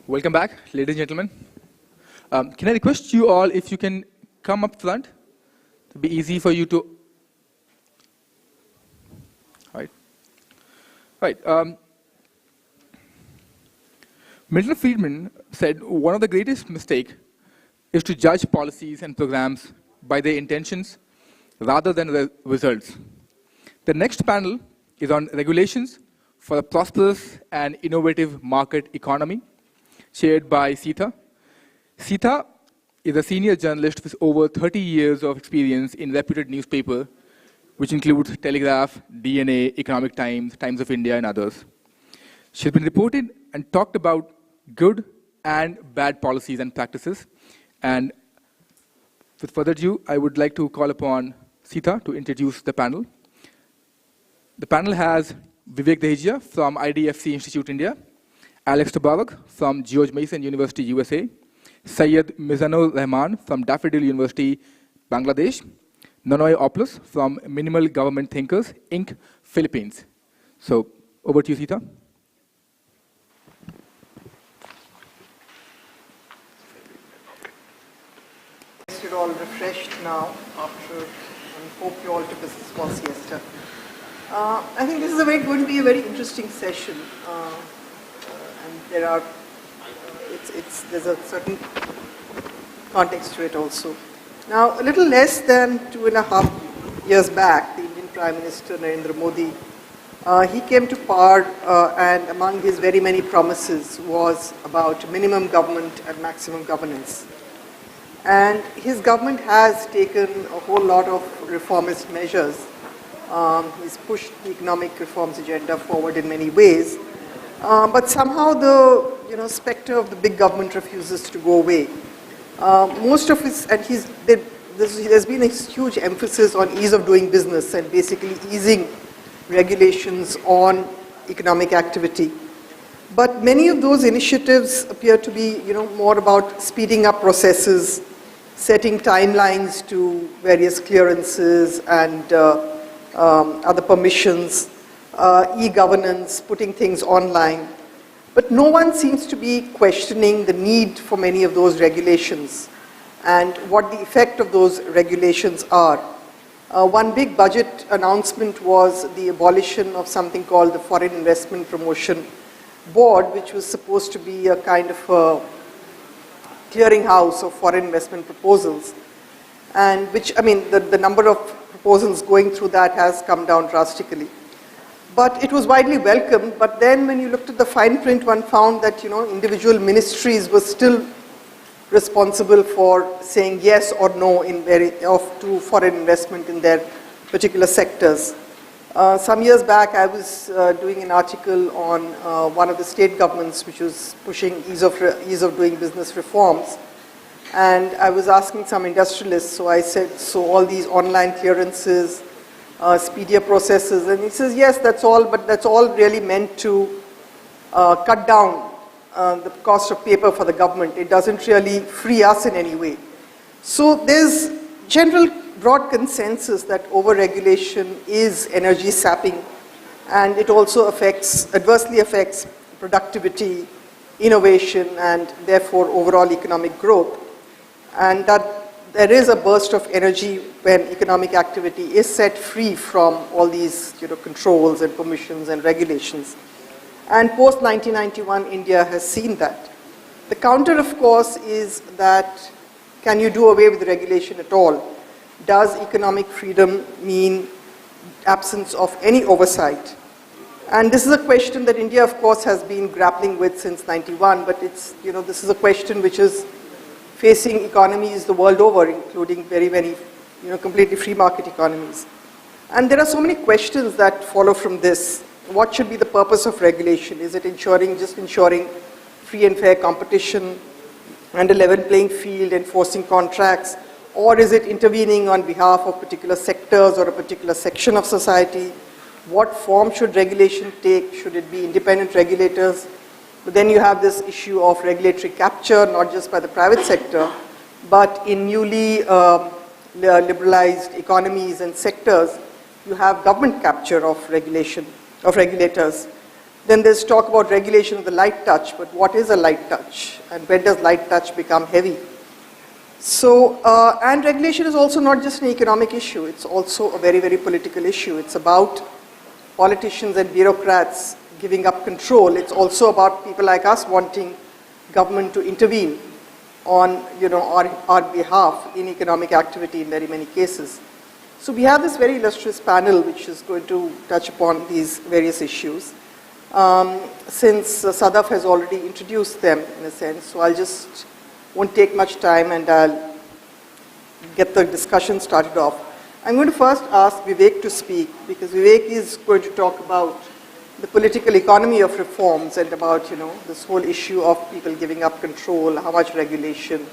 Welcome back, ladies and gentlemen. Can I request you all if you can come up front? It'll be easy for you to. Right. Milton Friedman said one of the greatest mistakes is to judge policies and programs by their intentions rather than the results. The next panel is on regulations for a prosperous and innovative market economy, chaired by Sita. Sita is a senior journalist with over 30 years of experience in reputed newspaper, which includes Telegraph, DNA, Economic Times, Times of India, and others. She's been reported and talked about good and bad policies and practices. And with further ado, I would like to call upon Sita to introduce the panel. The panel has Vivek Dahija from IDFC Institute India, Alex Tabarak from George Mason University, USA, Syed Mizanur Rahman from Daffodil University, Bangladesh, Nonoy Opoulos from Minimal Government Thinkers, Inc., Philippines. So, over to you, Sita. You're all refreshed now after, and hope you all took a small siesta. I think this is going to be a very interesting session, and there's a certain context to it also. Now, a little less than 2.5 years back, the Indian Prime Minister Narendra Modi, he came to power, and among his very many promises was about minimum government and maximum governance. And his government has taken a whole lot of reformist measures. He's pushed the economic reforms agenda forward in many ways, but somehow the specter of the big government refuses to go away. Most of his, and there's been a huge emphasis on ease of doing business and basically easing regulations on economic activity. But many of those initiatives appear to be, more about speeding up processes, setting timelines to various clearances and other permissions, e-governance, putting things online. But no one seems to be questioning the need for many of those regulations and what the effect of those regulations are. One big budget announcement was the abolition of something called the Foreign Investment Promotion Board, which was supposed to be a kind of a clearinghouse of foreign investment proposals, and the number of proposals going through that has come down drastically. But it was widely welcomed, but then when you looked at the fine print, one found that, individual ministries were still responsible for saying yes or no to foreign investment in their particular sectors. Some years back, I was doing an article on one of the state governments which was pushing ease of doing business reforms. And I was asking some industrialists, so I said, so all these online clearances, speedier processes, and he says, yes, that's all, but that's all really meant to cut down the cost of paper for the government. It doesn't really free us in any way. So there's general broad consensus that over-regulation is energy sapping, and it also adversely affects productivity, innovation, and therefore overall economic growth. And that there is a burst of energy when economic activity is set free from all these controls and permissions and regulations. And post-1991, India has seen that. The counter, of course, is that can you do away with regulation at all? Does economic freedom mean absence of any oversight? And this is a question that India, of course, has been grappling with since 91, but this is a question which is facing economies the world over, including very many, completely free market economies. And there are so many questions that follow from this. What should be the purpose of regulation? Is it just ensuring free and fair competition and a level playing field, enforcing contracts? Or is it intervening on behalf of particular sectors or a particular section of society? What form should regulation take? Should it be independent regulators? But then you have this issue of regulatory capture, not just by the private sector, but in newly liberalized economies and sectors, you have government capture of regulators. Then there's talk about regulation of the light touch, but what is a light touch? And when does light touch become heavy? So, and regulation is also not just an economic issue, it's also a very, very political issue. It's about politicians and bureaucrats giving up control. It's also about people like us wanting government to intervene on our behalf in economic activity in very many cases. So we have this very illustrious panel which is going to touch upon these various issues. Since Sadaf has already introduced them in a sense, so won't take much time and I'll get the discussion started off. I'm going to first ask Vivek to speak because Vivek is going to talk about the political economy of reforms and about, this whole issue of people giving up control, how much regulation,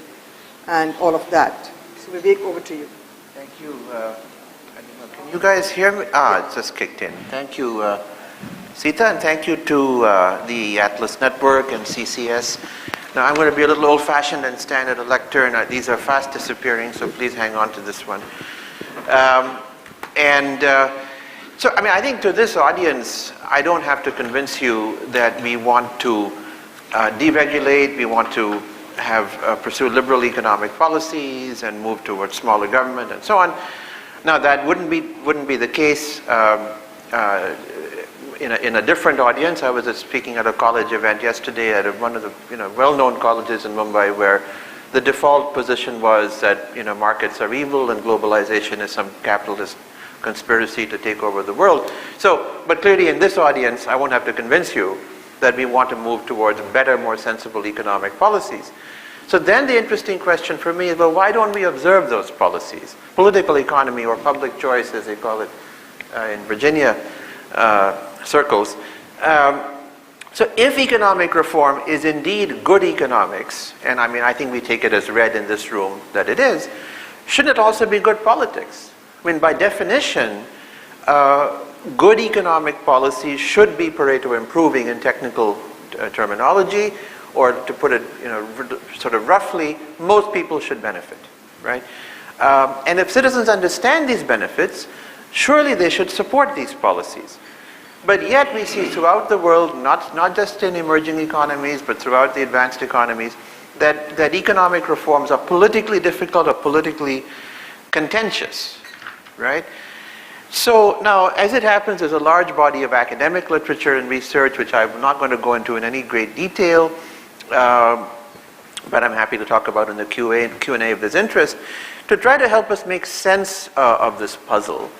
and all of that. So Vivek, over to you. Thank you. Can you guys hear me? It just kicked in. Thank you, Sita, and thank you to the Atlas Network and CCS. Now I'm going to be a little old-fashioned and stand at a lectern. These are fast disappearing, so please hang on to this one. So, I think to this audience, I don't have to convince you that we want to deregulate, we want to pursue liberal economic policies and move towards smaller government and so on. Now, that wouldn't be the case in a different audience. I was speaking at a college event yesterday at one of the well-known colleges in Mumbai where the default position was that markets are evil and globalization is some capitalist conspiracy to take over the world. So, but clearly in this audience, I won't have to convince you that we want to move towards better, more sensible economic policies. So then the interesting question for me is, well, why don't we observe those policies? Political economy, or public choice as they call it in Virginia circles. So if economic reform is indeed good economics, and I think we take it as read in this room that it is, shouldn't it also be good politics? By definition, good economic policy should be Pareto improving in technical terminology, or to put it, sort of roughly, most people should benefit, right? And if citizens understand these benefits, surely they should support these policies. But yet we see throughout the world, not just in emerging economies, but throughout the advanced economies, that economic reforms are politically difficult or politically contentious. Right? So now, as it happens, there's a large body of academic literature and research, which I'm not going to go into in any great detail, but I'm happy to talk about in the Q&A if there's interest, to try to help us make sense of this puzzle.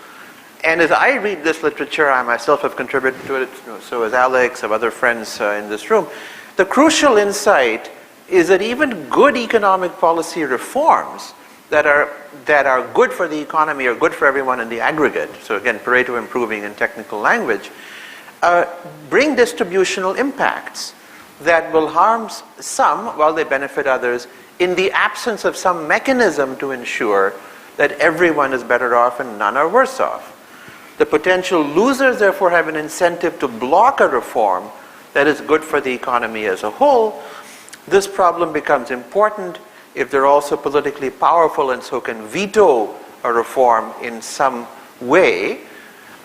And as I read this literature, I myself have contributed to it, so has Alex, some other friends in this room. The crucial insight is that even good economic policy reforms that are good for the economy or good for everyone in the aggregate, so again, Pareto improving in technical language, bring distributional impacts that will harm some while they benefit others in the absence of some mechanism to ensure that everyone is better off and none are worse off. The potential losers therefore have an incentive to block a reform that is good for the economy as a whole. This problem becomes important if they're also politically powerful and so can veto a reform in some way,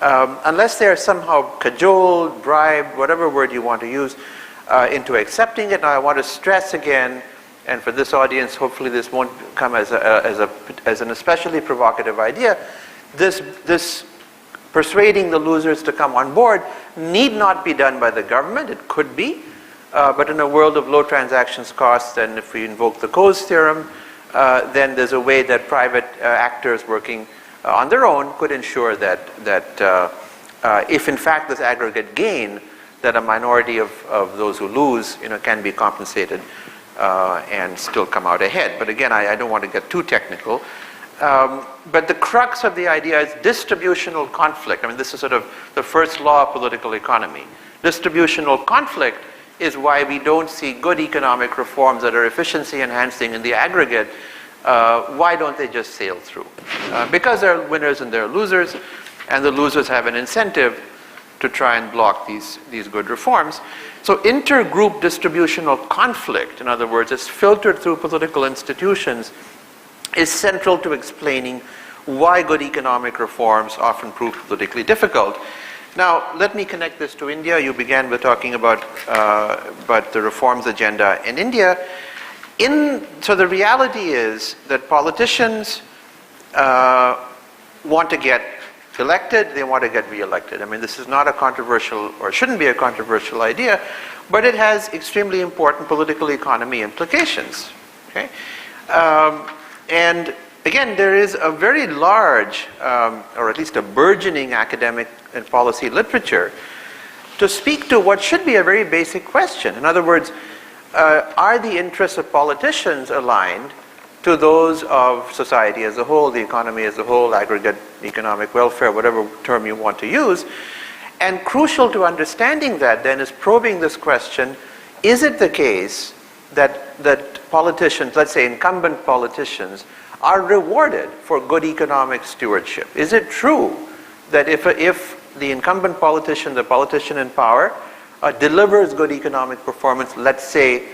unless they're somehow cajoled, bribed, whatever word you want to use, into accepting it. Now I want to stress again, and for this audience, hopefully this won't come as an especially provocative idea, this persuading the losers to come on board need not be done by the government. It could be. But in a world of low transactions costs, and if we invoke the Coase theorem, then there's a way that private actors working on their own could ensure that if in fact this aggregate gain, that a minority of those who lose can be compensated and still come out ahead. But again, I don't want to get too technical. But the crux of the idea is distributional conflict. This is sort of the first law of political economy. Distributional conflict is why we don't see good economic reforms that are efficiency enhancing in the aggregate. Why don't they just sail through? Because there are winners and there are losers, and the losers have an incentive to try and block these good reforms. So intergroup distributional conflict, in other words, is filtered through political institutions, is central to explaining why good economic reforms often prove politically difficult. Now, let me connect this to India. You began with talking about the reforms agenda in India. So the reality is that politicians want to get elected, they want to get re-elected. I mean, this is not a controversial, or shouldn't be a controversial idea, but it has extremely important political economy implications. Okay? And again, there is a very large, or at least a burgeoning academic and policy literature to speak to what should be a very basic question. In other words, are the interests of politicians aligned to those of society as a whole, the economy as a whole, aggregate economic welfare, whatever term you want to use? And crucial to understanding that then is probing this question, is it the case that politicians, let's say incumbent politicians, are rewarded for good economic stewardship? Is it true that if the incumbent politician, the politician in power, delivers good economic performance, let's say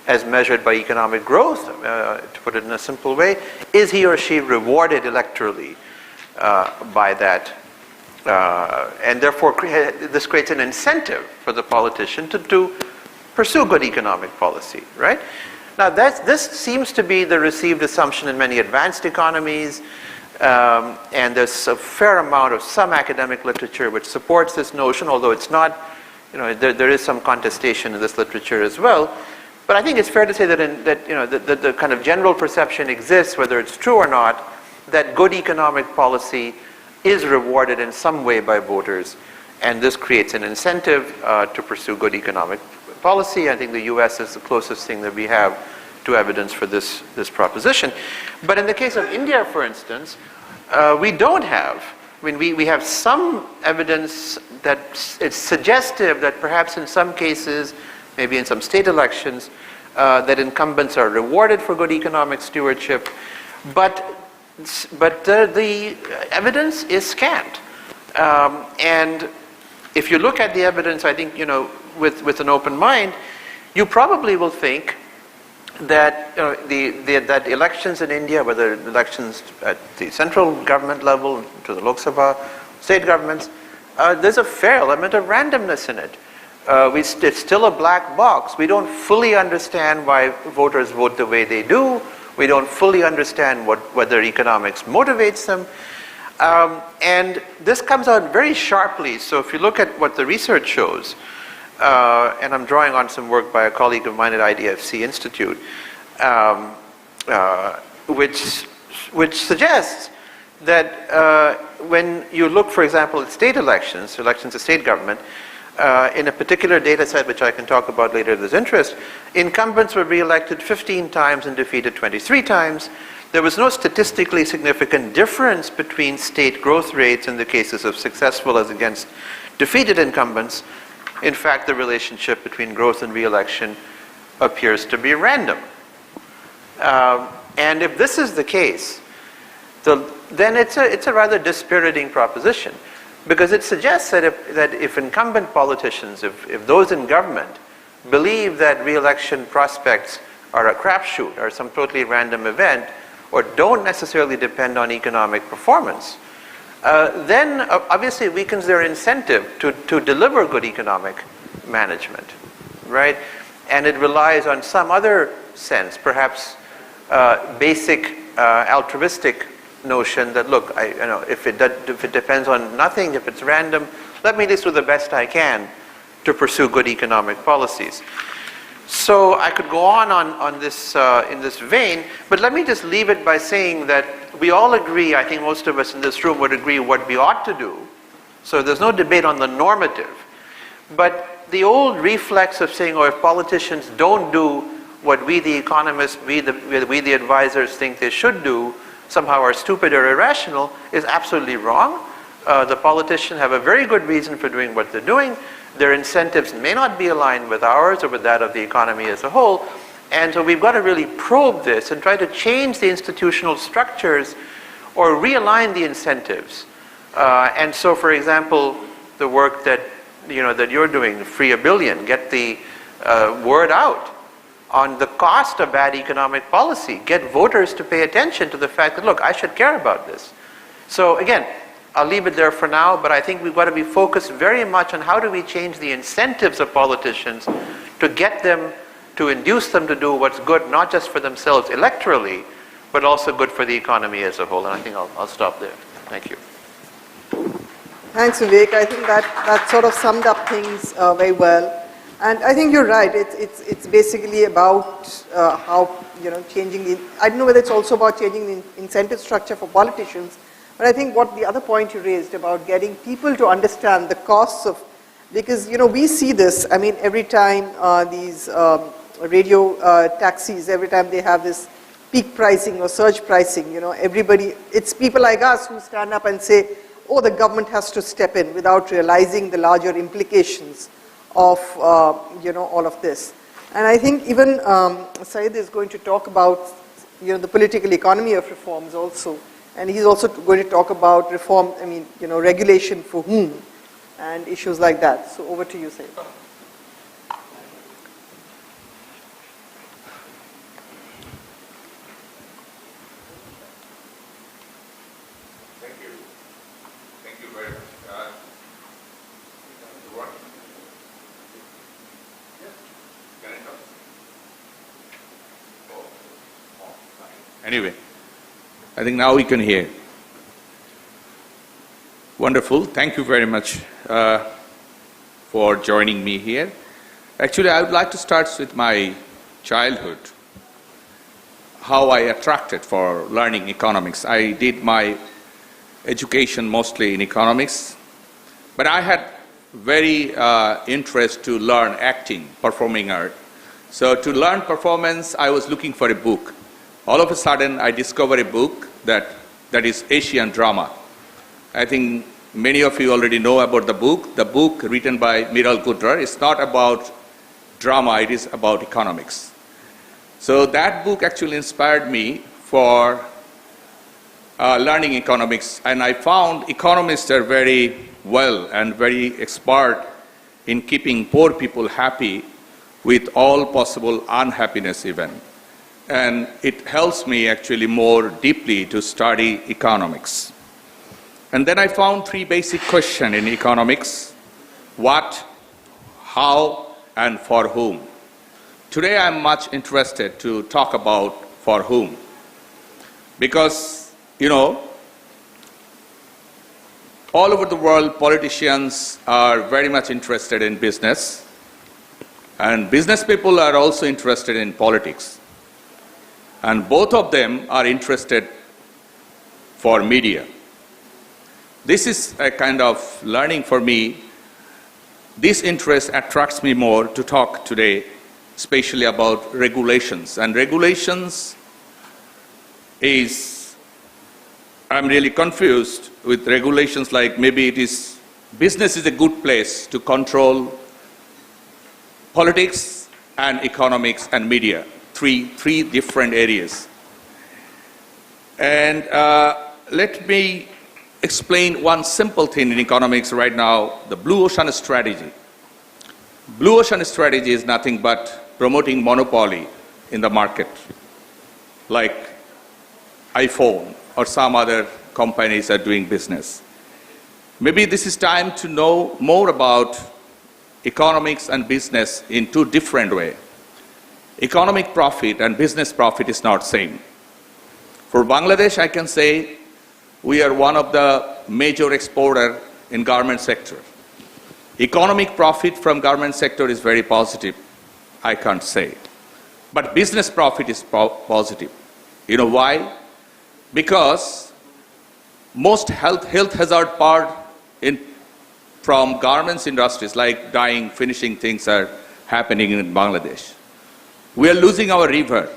as measured by economic growth, to put it in a simple way, is he or she rewarded electorally by that? And therefore, this creates an incentive for the politician to pursue good economic policy, right? Now, this seems to be the received assumption in many advanced economies, and there's a fair amount of some academic literature which supports this notion, although it's not, there is some contestation in this literature as well. But I think it's fair to say that the kind of general perception exists, whether it's true or not, that good economic policy is rewarded in some way by voters, and this creates an incentive to pursue good economic policy. I think the US is the closest thing that we have to evidence for this proposition. But in the case of India, for instance, we don't have. I mean, we have some evidence that it's suggestive that perhaps in some cases, maybe in some state elections, that incumbents are rewarded for good economic stewardship, but the evidence is scant. And if you look at the evidence, I think, with an open mind, you probably will think that that elections in India, whether elections at the central government level, to the Lok Sabha, state governments, there's a fair element of randomness in it. It's still a black box. We don't fully understand why voters vote the way they do. We don't fully understand whether economics motivates them. And this comes out very sharply. So if you look at what the research shows, and I'm drawing on some work by a colleague of mine at IDFC Institute, which suggests that when you look, for example, at state elections to state government, in a particular data set, which I can talk about later if there's interest, incumbents were re-elected 15 times and defeated 23 times. There was no statistically significant difference between state growth rates in the cases of successful as against defeated incumbents. In fact, the relationship between growth and re-election appears to be random. And if this is the case, then it's a rather dispiriting proposition, because it suggests that if incumbent politicians, if those in government believe that re-election prospects are a crapshoot or some totally random event, or don't necessarily depend on economic performance, then obviously it weakens their incentive to deliver good economic management, right? And it relies on some other sense, perhaps basic altruistic notion that, look, if it depends on nothing, if it's random, let me just do the best I can to pursue good economic policies. So I could go on this in this vein, but let me just leave it by saying that we all agree, I think most of us in this room would agree what we ought to do. So there's no debate on the normative. But the old reflex of saying, if politicians don't do what we the economists, we the advisors think they should do, somehow are stupid or irrational, is absolutely wrong. The politicians have a very good reason for doing what they're doing. Their incentives may not be aligned with ours or with that of the economy as a whole. And so we've got to really probe this and try to change the institutional structures or realign the incentives. And so, for example, the work that you're doing, Free a Billion, get the word out on the cost of bad economic policy. Get voters to pay attention to the fact that, look, I should care about this. So again, I'll leave it there for now, but I think we've got to be focused very much on how do we change the incentives of politicians to get them, to induce them to do what's good, not just for themselves electorally, but also good for the economy as a whole. And I think I'll stop there. Thank you. Thanks, Vivek. I think that sort of summed up things very well. And I think you're right. It's basically about how, changing the, I don't know whether it's also about changing the incentive structure for politicians, but I think what the other point you raised about getting people to understand the costs of, because, we see this, I mean, every time these radio taxis, every time they have this peak pricing or surge pricing, everybody, it's people like us who stand up and say, oh, the government has to step in without realizing the larger implications of, all of this. And I think even Syed is going to talk about, the political economy of reforms also. And he's also going to talk about reform, regulation for whom and issues like that. So over to you, Syed. Anyway, I think now we can hear. Wonderful. Thank you very much for joining me here. Actually, I would like to start with my childhood, how I attracted for learning economics. I did my education mostly in economics, but I had very interest to learn acting, performing art. So to learn performance, I was looking for a book. All of a sudden, I discovered a book that is Asian drama. I think many of you already know about the book. The book written by Miral Gudrar is not about drama, it is about economics. So that book actually inspired me for learning economics, and I found economists are very well and very expert in keeping poor people happy with all possible unhappiness even. And it helps me actually more deeply to study economics. And then I found three basic questions in economics: what, how, and for whom. Today I'm much interested to talk about for whom. Because, all over the world, politicians are very much interested in business, and business people are also interested in politics. And both of them are interested for media. This is a kind of learning for me. This interest attracts me more to talk today, especially about regulations. And regulations is, I'm really confused with regulations like maybe it is, business is a good place to control politics and economics and media. Three different areas. And let me explain one simple thing in economics right now, the blue ocean strategy. Blue ocean strategy is nothing but promoting monopoly in the market, like iPhone or some other companies are doing business. Maybe this is time to know more about economics and business in two different ways. Economic profit and business profit is not same. For Bangladesh, I can say we are one of the major exporter in garment sector. Economic profit from garment sector is very positive, I can't say. But business profit is positive. You know why? Because most health hazard part from garments industries like dyeing, finishing things are happening in Bangladesh. We are losing our river.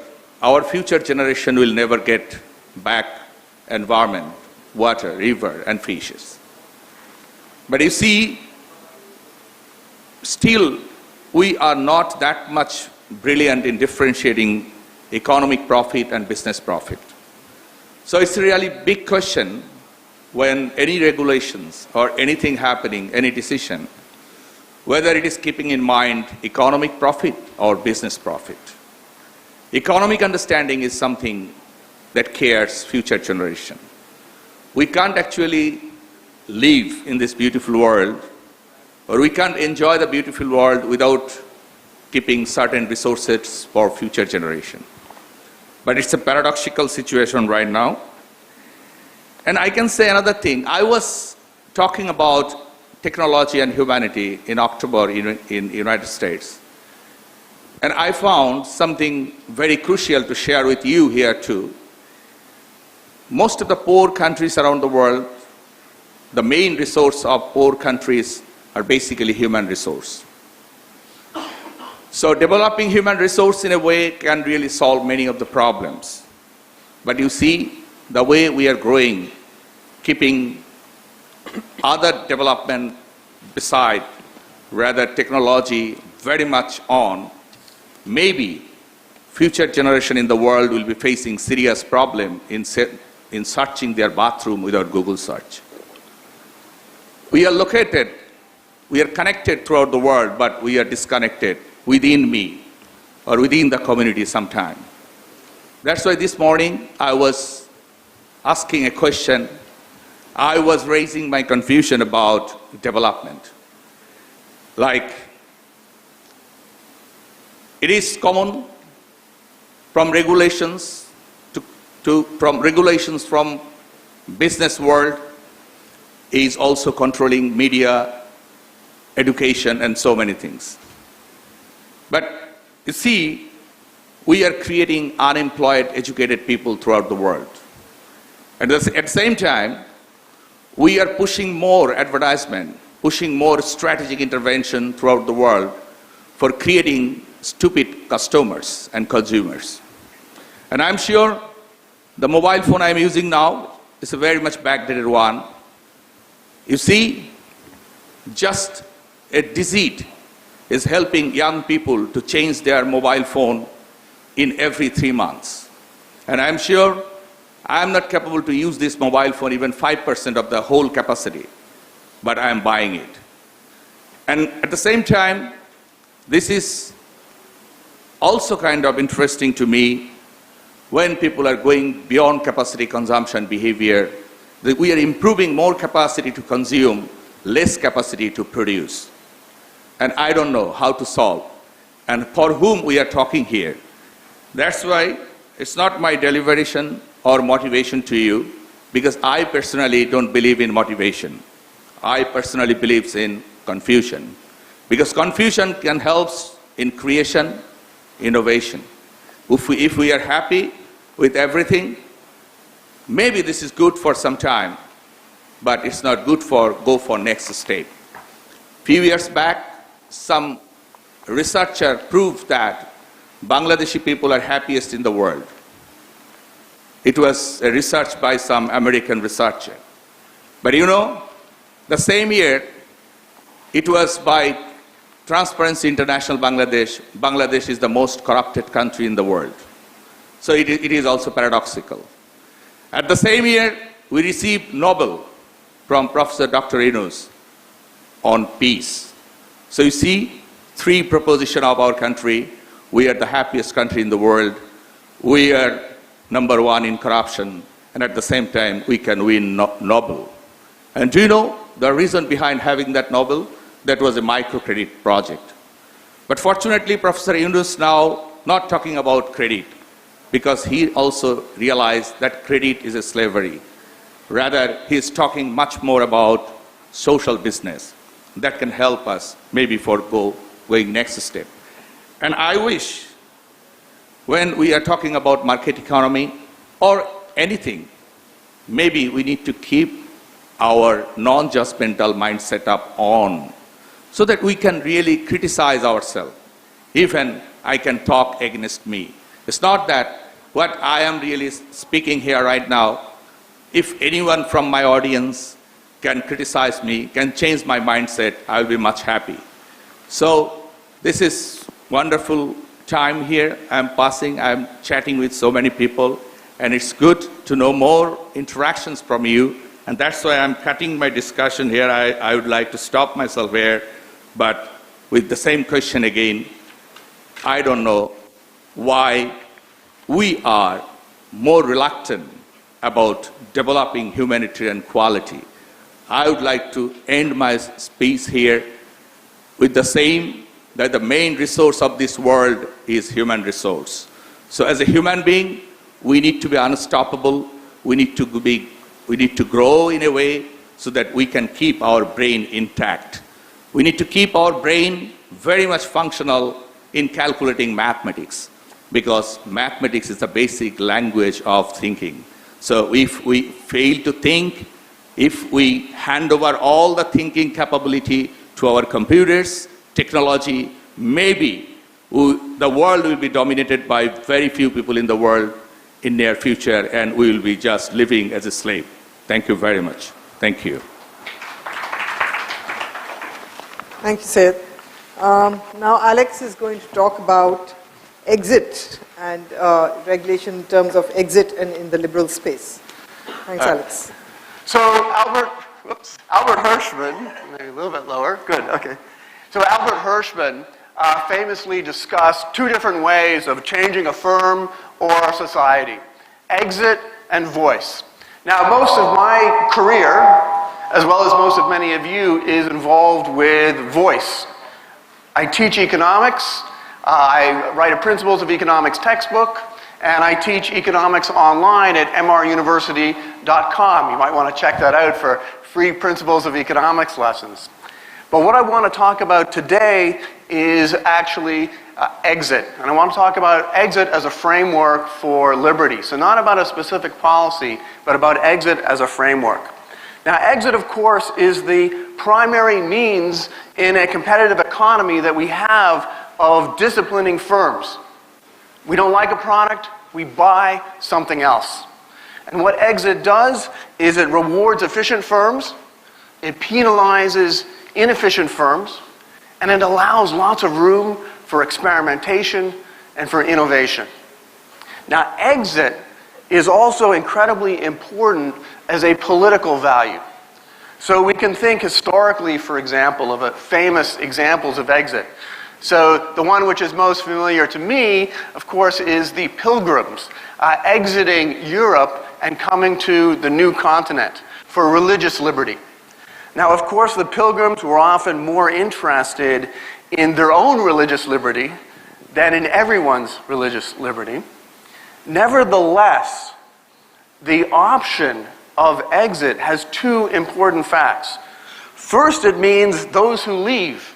Our future generation will never get back environment, water, river, and fishes. But you see, still we are not that much brilliant in differentiating economic profit and business profit. So it's a really big question when any regulations or anything happening, any decision, whether it is keeping in mind economic profit or business profit. Economic understanding is something that cares future generation. We can't actually live in this beautiful world, or we can't enjoy the beautiful world without keeping certain resources for future generation. But it's a paradoxical situation right now. And I can say another thing. I was talking about technology and humanity in October in United States. And I found something very crucial to share with you here too. Most of the poor countries around the world, the main resource of poor countries are basically human resource. So developing human resource in a way can really solve many of the problems. But you see, the way we are growing, keeping other development beside, rather technology very much on, maybe future generation in the world will be facing serious problem in searching their bathroom without Google search. We are connected throughout the world, but we are disconnected within me or within the community sometime. That's why this morning I was asking a question. I was raising my confusion about development. Like, it is common from regulations from business world is also controlling media, education, and so many things. But you see, we are creating unemployed, educated people throughout the world. And at the same time, we are pushing more advertisement, pushing more strategic intervention throughout the world for creating stupid customers and consumers. And I'm sure the mobile phone I'm using now is a very much backdated one. You see, just a deceit is helping young people to change their mobile phone in every 3 months. And I'm sure I'm not capable to use this mobile phone even 5% of the whole capacity, but I'm buying it. And at the same time, this is also kind of interesting to me when people are going beyond capacity consumption behavior, that we are improving more capacity to consume, less capacity to produce. And I don't know how to solve, and for whom we are talking here. That's why it's not my deliberation or motivation to you, because I personally don't believe in motivation. I personally believe in confusion, because confusion can help in creation, innovation. If we are happy with everything, maybe this is good for some time, but it's not good for go for next step. Few years back, some researcher proved that Bangladeshi people are happiest in the world. It was a research by some American researcher. But you know, the same year, it was by Transparency International Bangladesh. Bangladesh is the most corrupted country in the world. So it is also paradoxical. At the same year, we received Nobel from Professor Dr. Yunus on peace. So you see, 3 propositions of our country. We are the happiest country in the world. We are number 1 in corruption. And at the same time, we can win Nobel. And do you know the reason behind having that Nobel? That was a microcredit project. But fortunately, Professor Yunus now not talking about credit, because he also realized that credit is a slavery. Rather, he is talking much more about social business that can help us maybe for going next step. And I wish when we are talking about market economy or anything, maybe we need to keep our non-judgmental mindset up on so that we can really criticize ourselves. Even I can talk against me. It's not that what I am really speaking here right now, if anyone from my audience can criticize me, can change my mindset, I will be much happy. So this is wonderful time here. I'm chatting with so many people, and it's good to know more interactions from you. And that's why I'm cutting my discussion here. I would like to stop myself here, but with the same question again, I don't know why we are more reluctant about developing humanitarian quality. I would like to end my speech here with the same, that the main resource of this world is human resource. So as a human being, we need to be unstoppable. We need to grow in a way so that we can keep our brain intact. We need to keep our brain very much functional in calculating mathematics, because mathematics is the basic language of thinking. So if we fail to think, if we hand over all the thinking capability to our computers, technology, maybe the world will be dominated by very few people in the world in near future, and we will be just living as a slave. Thank you very much. Thank you. Thank you, Syed. Now Alex is going to talk about exit and regulation in terms of exit and in the liberal space. Thanks, Alex. So Albert Hirschman, maybe a little bit lower, good, okay. So Albert Hirschman famously discussed two different ways of changing a firm or a society: exit and voice. Now, most of my career, as well as most of many of you, is involved with voice. I teach economics, I write a Principles of Economics textbook, and I teach economics online at mruniversity.com. You might want to check that out for free Principles of Economics lessons. But what I want to talk about today is actually exit. And I want to talk about exit as a framework for liberty. So not about a specific policy, but about exit as a framework. Now, exit, of course, is the primary means in a competitive economy that we have of disciplining firms. We don't like a product, we buy something else. And what exit does is it rewards efficient firms, it penalizes inefficient firms, and it allows lots of room for experimentation and for innovation. Now, exit is also incredibly important as a political value. So we can think historically, for example, of famous examples of exit. So the one which is most familiar to me, of course, is the Pilgrims exiting Europe and coming to the new continent for religious liberty. Now, of course, the Pilgrims were often more interested in their own religious liberty than in everyone's religious liberty. Nevertheless, the option of exit has two important facts. First, it means those who leave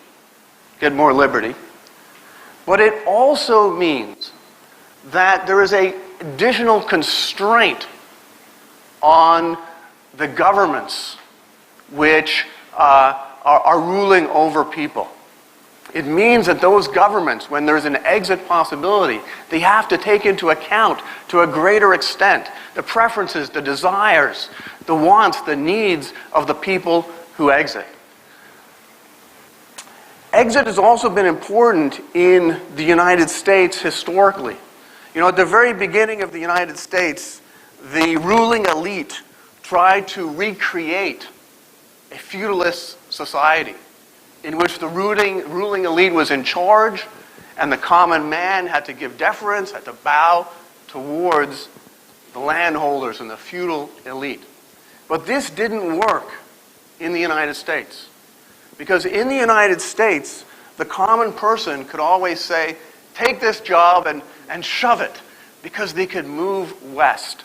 get more liberty, but it also means that there is an additional constraint on the governments which are ruling over people. It means that those governments, when there's an exit possibility, they have to take into account, to a greater extent, the preferences, the desires, the wants, the needs of the people who exit. Exit has also been important in the United States historically. You know, at the very beginning of the United States, the ruling elite tried to recreate a feudalist society in which the ruling elite was in charge and the common man had to give deference, had to bow towards the landholders and the feudal elite. But this didn't work in the United States. Because in the United States, the common person could always say, take this job and shove it, because they could move west.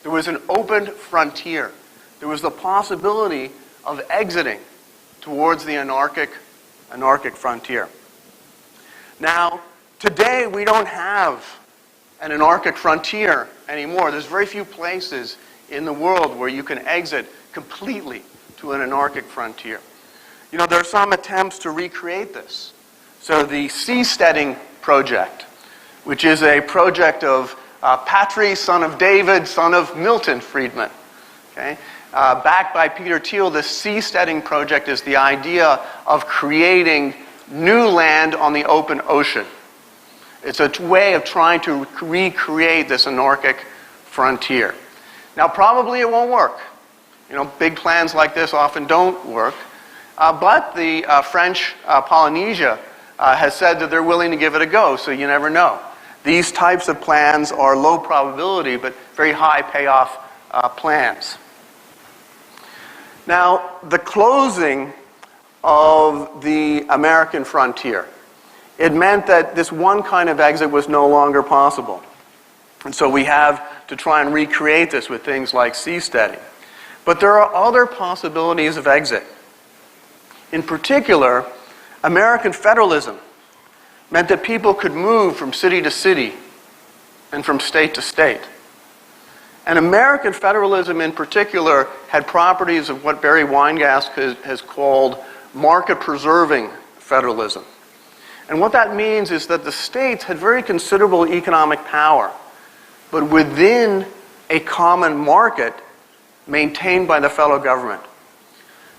There was an open frontier. There was the possibility of exiting towards the anarchic frontier. Now, today we don't have an anarchic frontier anymore. There's very few places in the world where you can exit completely to an anarchic frontier. You know, there are some attempts to recreate this. So the Seasteading Project, which is a project of Patry, son of David, son of Milton Friedman, okay? Backed by Peter Thiel, the Seasteading Project is the idea of creating new land on the open ocean. It's a way of trying to recreate this anarchic frontier. Now, probably it won't work. You know, big plans like this often don't work. But the French Polynesia has said that they're willing to give it a go, so you never know. These types of plans are low probability, but very high payoff plans. Now, the closing of the American frontier, it meant that this one kind of exit was no longer possible. And so we have to try and recreate this with things like seasteading. But there are other possibilities of exit. In particular, American federalism meant that people could move from city to city and from state to state. And American federalism in particular had properties of what Barry Weingast has called market-preserving federalism. And what that means is that the states had very considerable economic power, but within a common market maintained by the federal government.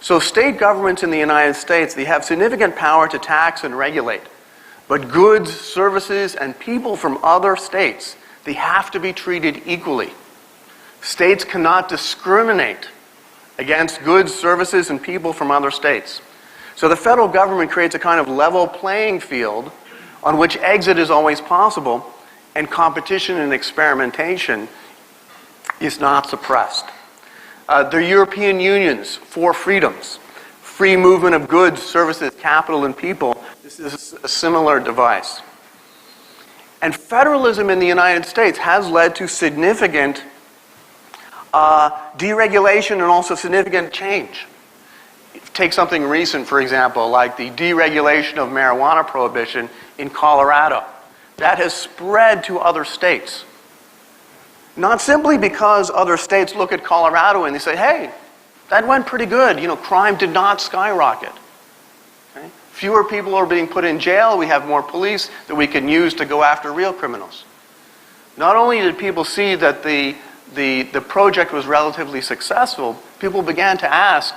So state governments in the United States, they have significant power to tax and regulate. But goods, services, and people from other states, they have to be treated equally. States cannot discriminate against goods, services, and people from other states. So the federal government creates a kind of level playing field on which exit is always possible, and competition and experimentation is not suppressed. The European Union's four freedoms, free movement of goods, services, capital, and people, this is a similar device. And federalism in the United States has led to significant deregulation and also significant change. Take something recent, for example, like the deregulation of marijuana prohibition in Colorado. That has spread to other states. Not simply because other states look at Colorado and they say, hey, that went pretty good. You know, crime did not skyrocket. Okay? Fewer people are being put in jail. We have more police that we can use to go after real criminals. Not only did people see that the project was relatively successful, people began to ask,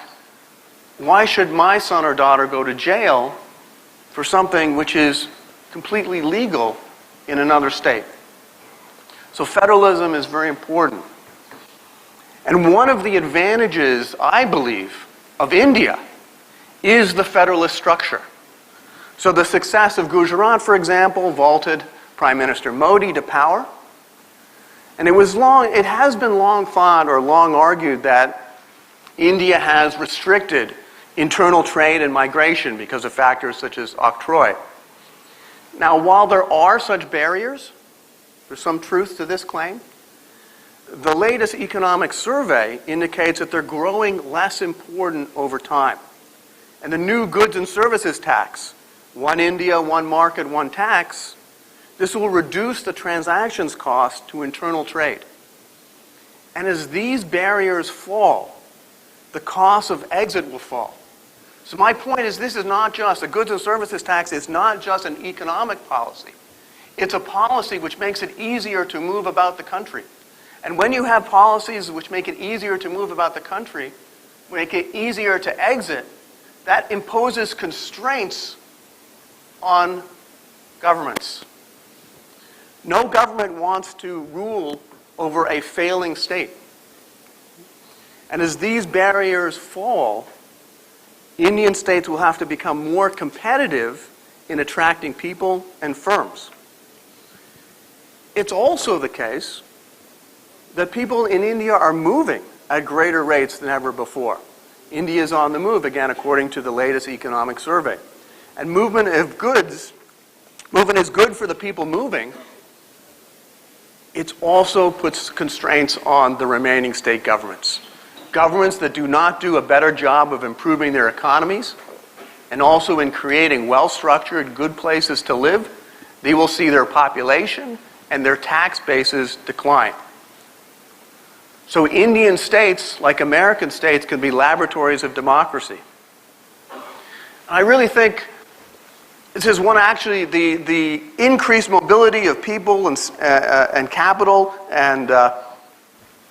why should my son or daughter go to jail for something which is completely legal in another state? So federalism is very important. And one of the advantages, I believe, of India is the federalist structure. So the success of Gujarat, for example, vaulted Prime Minister Modi to power. And it has been long thought or long argued that India has restricted internal trade and migration because of factors such as octroi. Now, while there are such barriers, there's some truth to this claim. The latest economic survey indicates that they're growing less important over time. And the new goods and services tax, one India, one market, one tax, this will reduce the transactions cost to internal trade. And as these barriers fall, the cost of exit will fall. So my point is, this is not just, a goods and services tax is not just an economic policy. It's a policy which makes it easier to move about the country. And when you have policies which make it easier to move about the country, make it easier to exit, that imposes constraints on governments. No government wants to rule over a failing state. And as these barriers fall, Indian states will have to become more competitive in attracting people and firms. It's also the case that people in India are moving at greater rates than ever before. India is on the move, again, according to the latest economic survey. And movement is good for the people moving. It also puts constraints on the remaining state governments. Governments that do not do a better job of improving their economies and also in creating well-structured, good places to live, they will see their population and their tax bases decline. So Indian states, like American states, can be laboratories of democracy. I really think this is one, actually, the increased mobility of people and capital and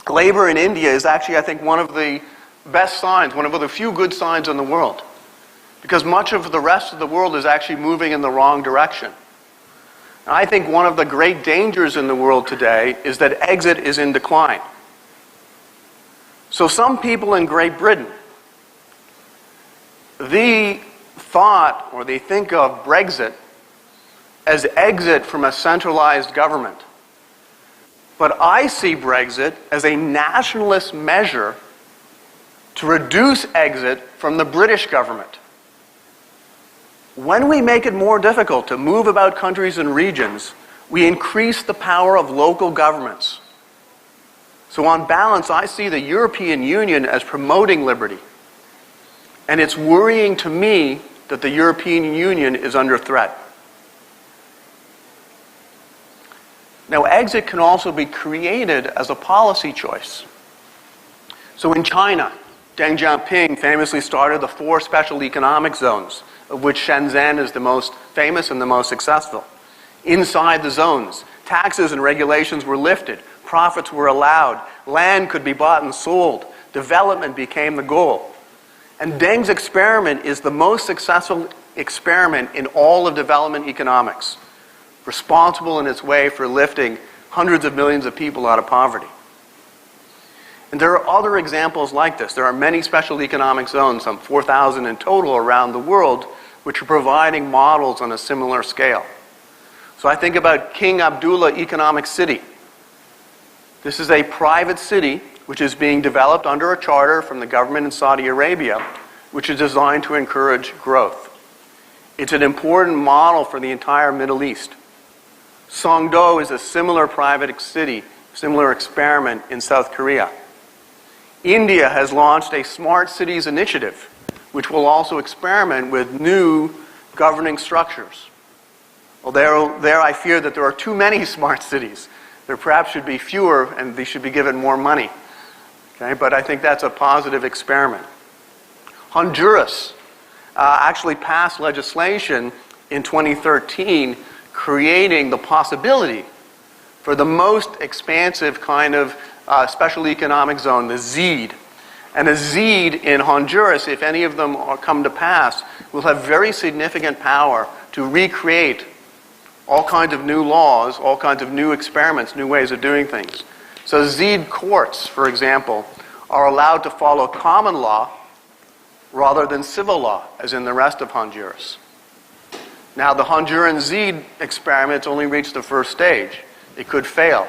labor in India is actually, I think, one of the best signs, one of the few good signs in the world. Because much of the rest of the world is actually moving in the wrong direction. And I think one of the great dangers in the world today is that exit is in decline. So some people in Great Britain, they thought, or they think of Brexit as exit from a centralized government. But I see Brexit as a nationalist measure to reduce exit from the British government. When we make it more difficult to move about countries and regions, we increase the power of local governments. So on balance, I see the European Union as promoting liberty. And it's worrying to me that the European Union is under threat. Now, exit can also be created as a policy choice. So in China, Deng Xiaoping famously started the 4 special economic zones, of which Shenzhen is the most famous and the most successful. Inside the zones, taxes and regulations were lifted, profits were allowed, land could be bought and sold, development became the goal. And Deng's experiment is the most successful experiment in all of development economics, responsible in its way for lifting hundreds of millions of people out of poverty. And there are other examples like this. There are many special economic zones, some 4,000 in total around the world, which are providing models on a similar scale. So I think about King Abdullah Economic City. This is a private city which is being developed under a charter from the government in Saudi Arabia, which is designed to encourage growth. It's an important model for the entire Middle East. Songdo is a similar private city, similar experiment in South Korea. India has launched a smart cities initiative, which will also experiment with new governing structures. Well, there I fear that there are too many smart cities. There perhaps should be fewer, and they should be given more money. Okay, but I think that's a positive experiment. Honduras actually passed legislation in 2013 creating the possibility for the most expansive kind of special economic zone, the ZEED. And the ZEED in Honduras, if any of them come to pass, will have very significant power to recreate all kinds of new laws, all kinds of new experiments, new ways of doing things. So ZEED courts, for example, are allowed to follow common law rather than civil law, as in the rest of Honduras. Now, the Honduran ZEED experiments only reached the first stage. It could fail.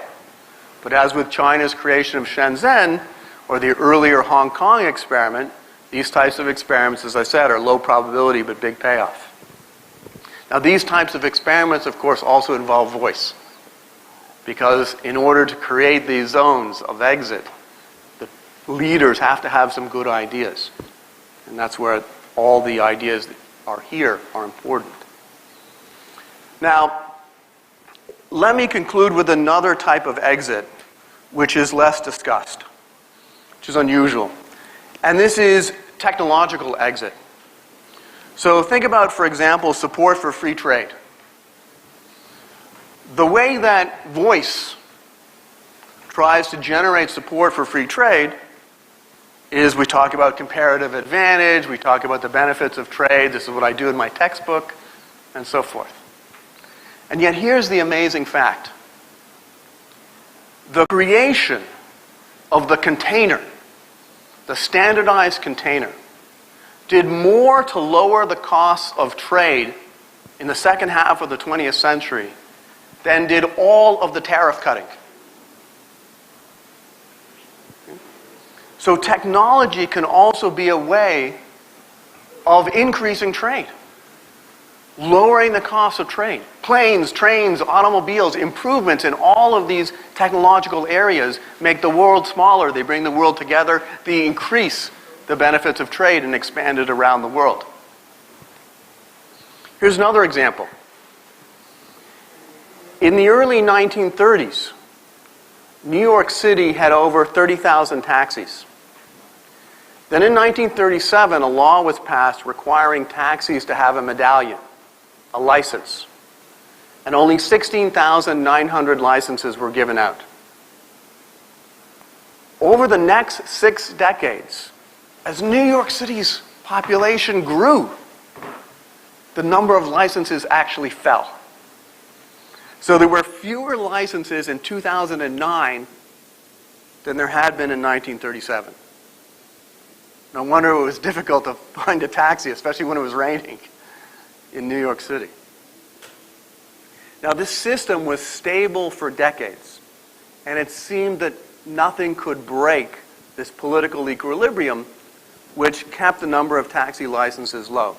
But as with China's creation of Shenzhen, or the earlier Hong Kong experiment, these types of experiments, as I said, are low probability but big payoff. Now, these types of experiments, of course, also involve voice. Because in order to create these zones of exit, the leaders have to have some good ideas. And that's where all the ideas that are here are important. Now, let me conclude with another type of exit, which is less discussed, which is unusual. And this is technological exit. So think about, for example, support for free trade. The way that voice tries to generate support for free trade is we talk about comparative advantage, we talk about the benefits of trade, this is what I do in my textbook, and so forth. And yet here's the amazing fact. The creation of the container, the standardized container, did more to lower the costs of trade in the second half of the 20th century than did all of the tariff cutting. So technology can also be a way of increasing trade, lowering the cost of trade. Planes, trains, automobiles, improvements in all of these technological areas make the world smaller. They bring the world together. They increase the benefits of trade and expand it around the world. Here's another example. In the early 1930s, New York City had over 30,000 taxis. Then in 1937, a law was passed requiring taxis to have a medallion, a license. And only 16,900 licenses were given out. Over the next 6 decades, as New York City's population grew, the number of licenses actually fell. So there were fewer licenses in 2009 than there had been in 1937. No wonder it was difficult to find a taxi, especially when it was raining in New York City. Now, this system was stable for decades, and it seemed that nothing could break this political equilibrium which kept the number of taxi licenses low.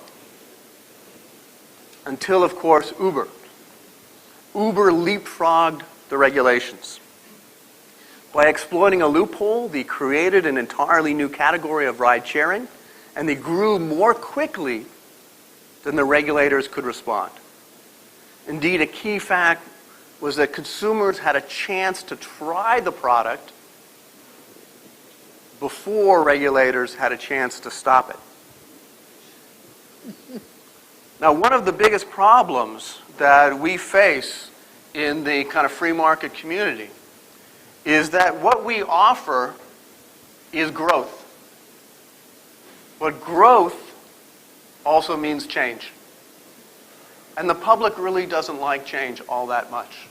Until, of course, Uber. Uber leapfrogged the regulations. By exploiting a loophole, they created an entirely new category of ride-sharing, and they grew more quickly than the regulators could respond. Indeed, a key fact was that consumers had a chance to try the product before regulators had a chance to stop it. Now, one of the biggest problems that we face in the kind of free market community is that what we offer is growth. But growth also means change. And the public really doesn't like change all that much.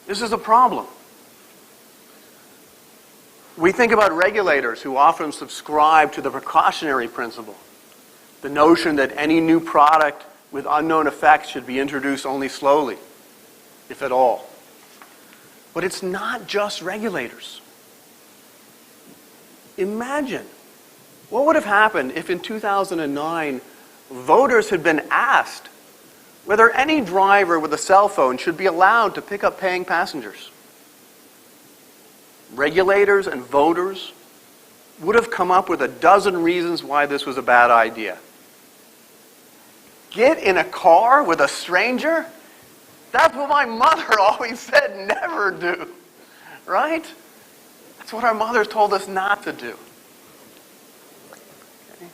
This is a problem. We think about regulators who often subscribe to the precautionary principle, the notion that any new product with unknown effects should be introduced only slowly, if at all. But it's not just regulators. Imagine what would have happened if in 2009 voters had been asked whether any driver with a cell phone should be allowed to pick up paying passengers. Regulators and voters would have come up with a dozen reasons why this was a bad idea. Get in a car with a stranger? That's what my mother always said never do, right? That's what our mothers told us not to do. Okay.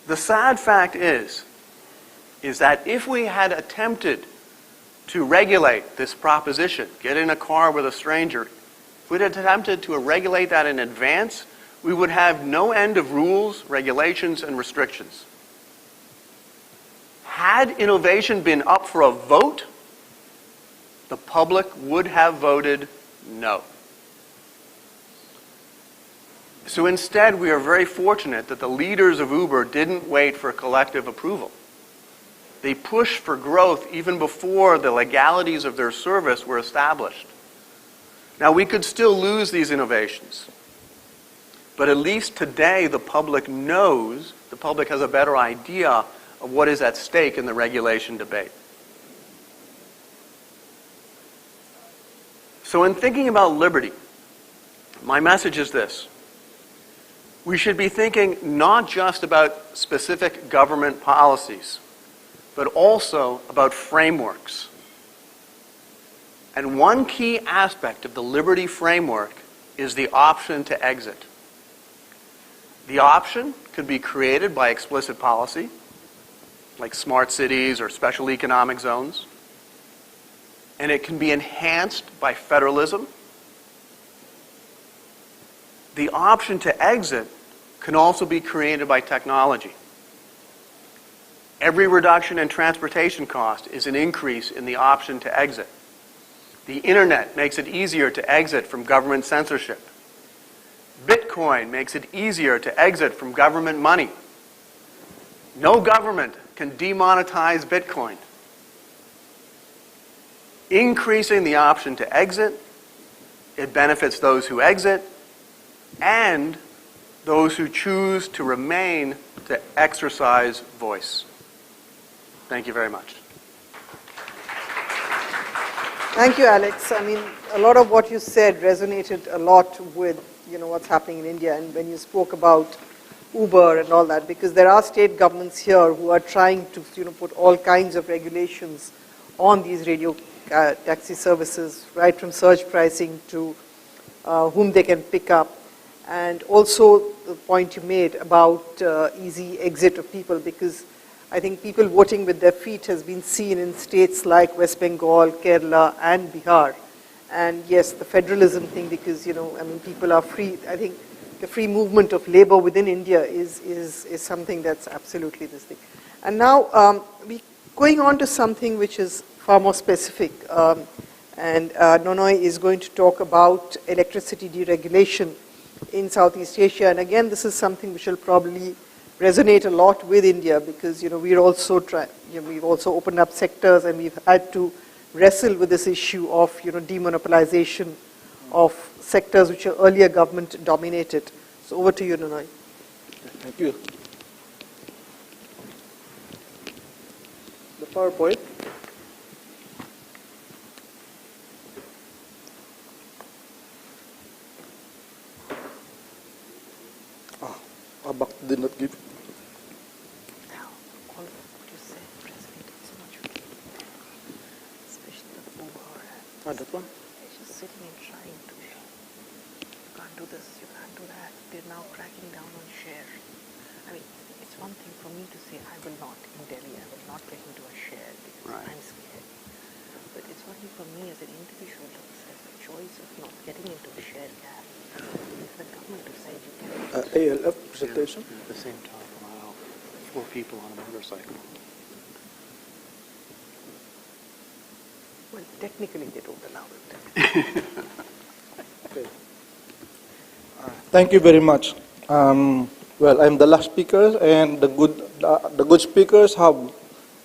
The sad fact is that if we had attempted to regulate this proposition, get in a car with a stranger, if we'd attempted to regulate that in advance, we would have no end of rules, regulations, and restrictions. Had innovation been up for a vote, the public would have voted no. So instead, we are very fortunate that the leaders of Uber didn't wait for collective approval. They pushed for growth even before the legalities of their service were established. Now, we could still lose these innovations, but at least today the public knows, the public has a better idea of what is at stake in the regulation debate. So in thinking about liberty, my message is this. We should be thinking not just about specific government policies, but also about frameworks. And one key aspect of the liberty framework is the option to exit. The option could be created by explicit policy, like smart cities or special economic zones. And it can be enhanced by federalism. The option to exit can also be created by technology. Every reduction in transportation cost is an increase in the option to exit. The internet makes it easier to exit from government censorship. Bitcoin makes it easier to exit from government money. No government can demonetize Bitcoin. Increasing the option to exit, it benefits those who exit and those who choose to remain to exercise voice. Thank you very much. Thank you, Alex. I mean, a lot of what you said resonated a lot with, what's happening in India, and when you spoke about Uber and all that, because there are state governments here who are trying to, put all kinds of regulations on these radio taxi services, right from surge pricing to whom they can pick up, and also the point you made about easy exit of people, because I think people voting with their feet has been seen in states like West Bengal, Kerala, and Bihar. And yes, the federalism thing, because, people are free. I think the free movement of labor within India is something that's absolutely this thing. And now, we're going on to something which is far more specific. And Nonoy is going to talk about electricity deregulation in Southeast Asia. And again, this is something which will probably resonate a lot with India, because we're also we've also opened up sectors, and we've had to wrestle with this issue of demonopolization of sectors which are earlier government dominated. So over to you, Nanai. Thank you. The PowerPoint. Abak did not give. All of what you said, President, it's much especially the Uber. That one? They're just sitting and trying to. You can't do this, you can't do that. They're now cracking down on share. I mean, it's one thing for me to say I will not in Delhi, I will not get into a share because I'm scared. But it's one thing for me as an individual to assess the choice of not getting into a share gap. The government to say you can. ALF presentation. At the same time, allow 4 people on a motorcycle. Well, technically they don't allow it. Okay. Thank you very much. Well, I'm the last speaker, and the good speakers have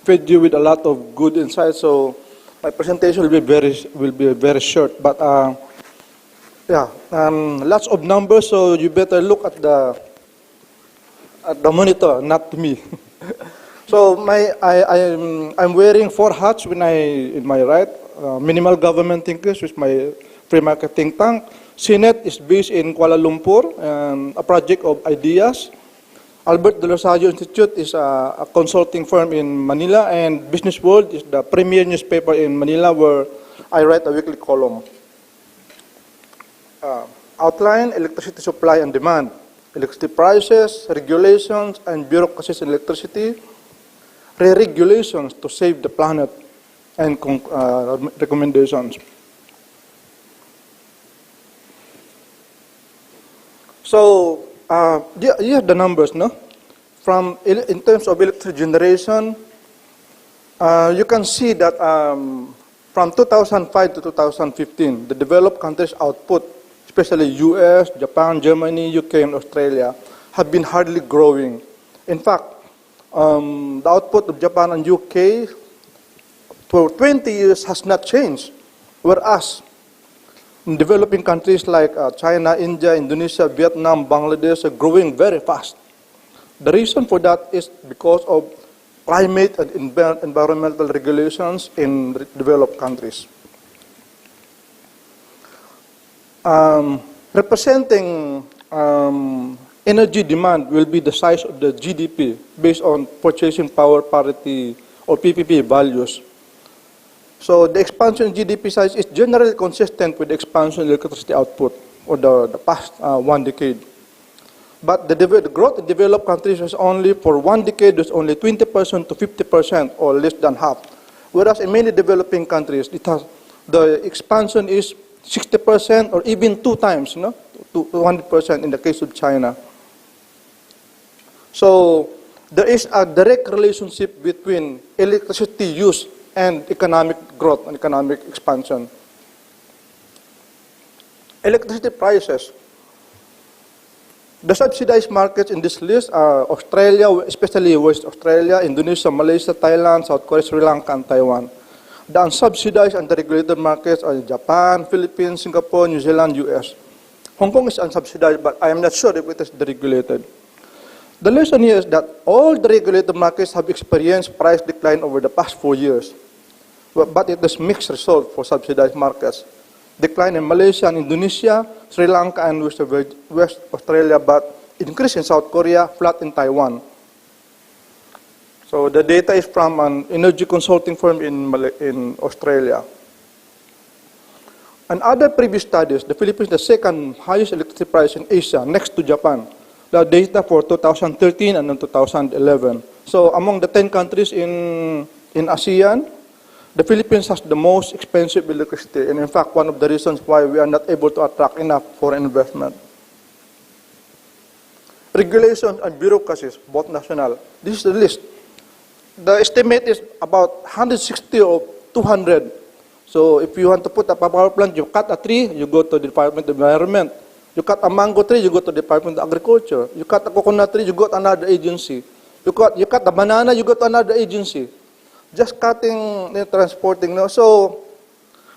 fed you with a lot of good insights. So my presentation will be very short. But yeah, lots of numbers. So you better look at the monitor, not to me. So I'm wearing 4 hats in my right. Minimal government thinkers, which is my free market think tank. CNET is based in Kuala Lumpur, a project of ideas. Albert de Losayo Institute is a consulting firm in Manila, and Business World is the premier newspaper in Manila where I write a weekly column. Outline: electricity supply and demand, electricity prices, regulations and bureaucracies in electricity, re-regulations to save the planet, and recommendations. So, yeah, the numbers, no? In terms of electric generation, you can see that from 2005 to 2015, the developed countries' output, especially US, Japan, Germany, UK, and Australia, have been hardly growing. In fact, the output of Japan and UK for 20 years has not changed, whereas in developing countries like China, India, Indonesia, Vietnam, Bangladesh are growing very fast. The reason for that is because of climate and environmental regulations in developed countries. Representing energy demand will be the size of the GDP based on purchasing power parity or PPP values. So the expansion in GDP size is generally consistent with the expansion in electricity output over the past 1 decade. But the growth in developed countries is only for 1 decade, there's only 20% to 50% or less than half. Whereas in many developing countries, the expansion is 60% or even 2 times, to 100% in the case of China. So there is a direct relationship between electricity use and economic growth and economic expansion. Electricity prices. The subsidized markets in this list are Australia, especially West Australia, Indonesia, Malaysia, Thailand, South Korea, Sri Lanka, and Taiwan. The unsubsidized and the regulated markets are Japan, Philippines, Singapore, New Zealand, US. Hong Kong is unsubsidized, but I am not sure if it is deregulated. The lesson here is that all the regulated markets have experienced price decline over the past 4 years. But it is mixed result for subsidized markets. Decline in Malaysia and Indonesia, Sri Lanka and West Australia, but increase in South Korea, flat in Taiwan. So the data is from an energy consulting firm in Australia. And other previous studies, the Philippines is the second highest electricity price in Asia, next to Japan. The data for 2013 and 2011. So among the 10 countries in ASEAN, the Philippines has the most expensive electricity, and in fact, one of the reasons why we are not able to attract enough foreign investment. Regulations and bureaucracies, both national. This is the list. The estimate is about 160 or 200. So if you want to put up a power plant, you cut a tree, you go to the Department of Environment. You cut a mango tree, you go to the Department of Agriculture. You cut a coconut tree, you go to another agency. You cut a banana, you go to another agency. Just cutting and transporting. No? So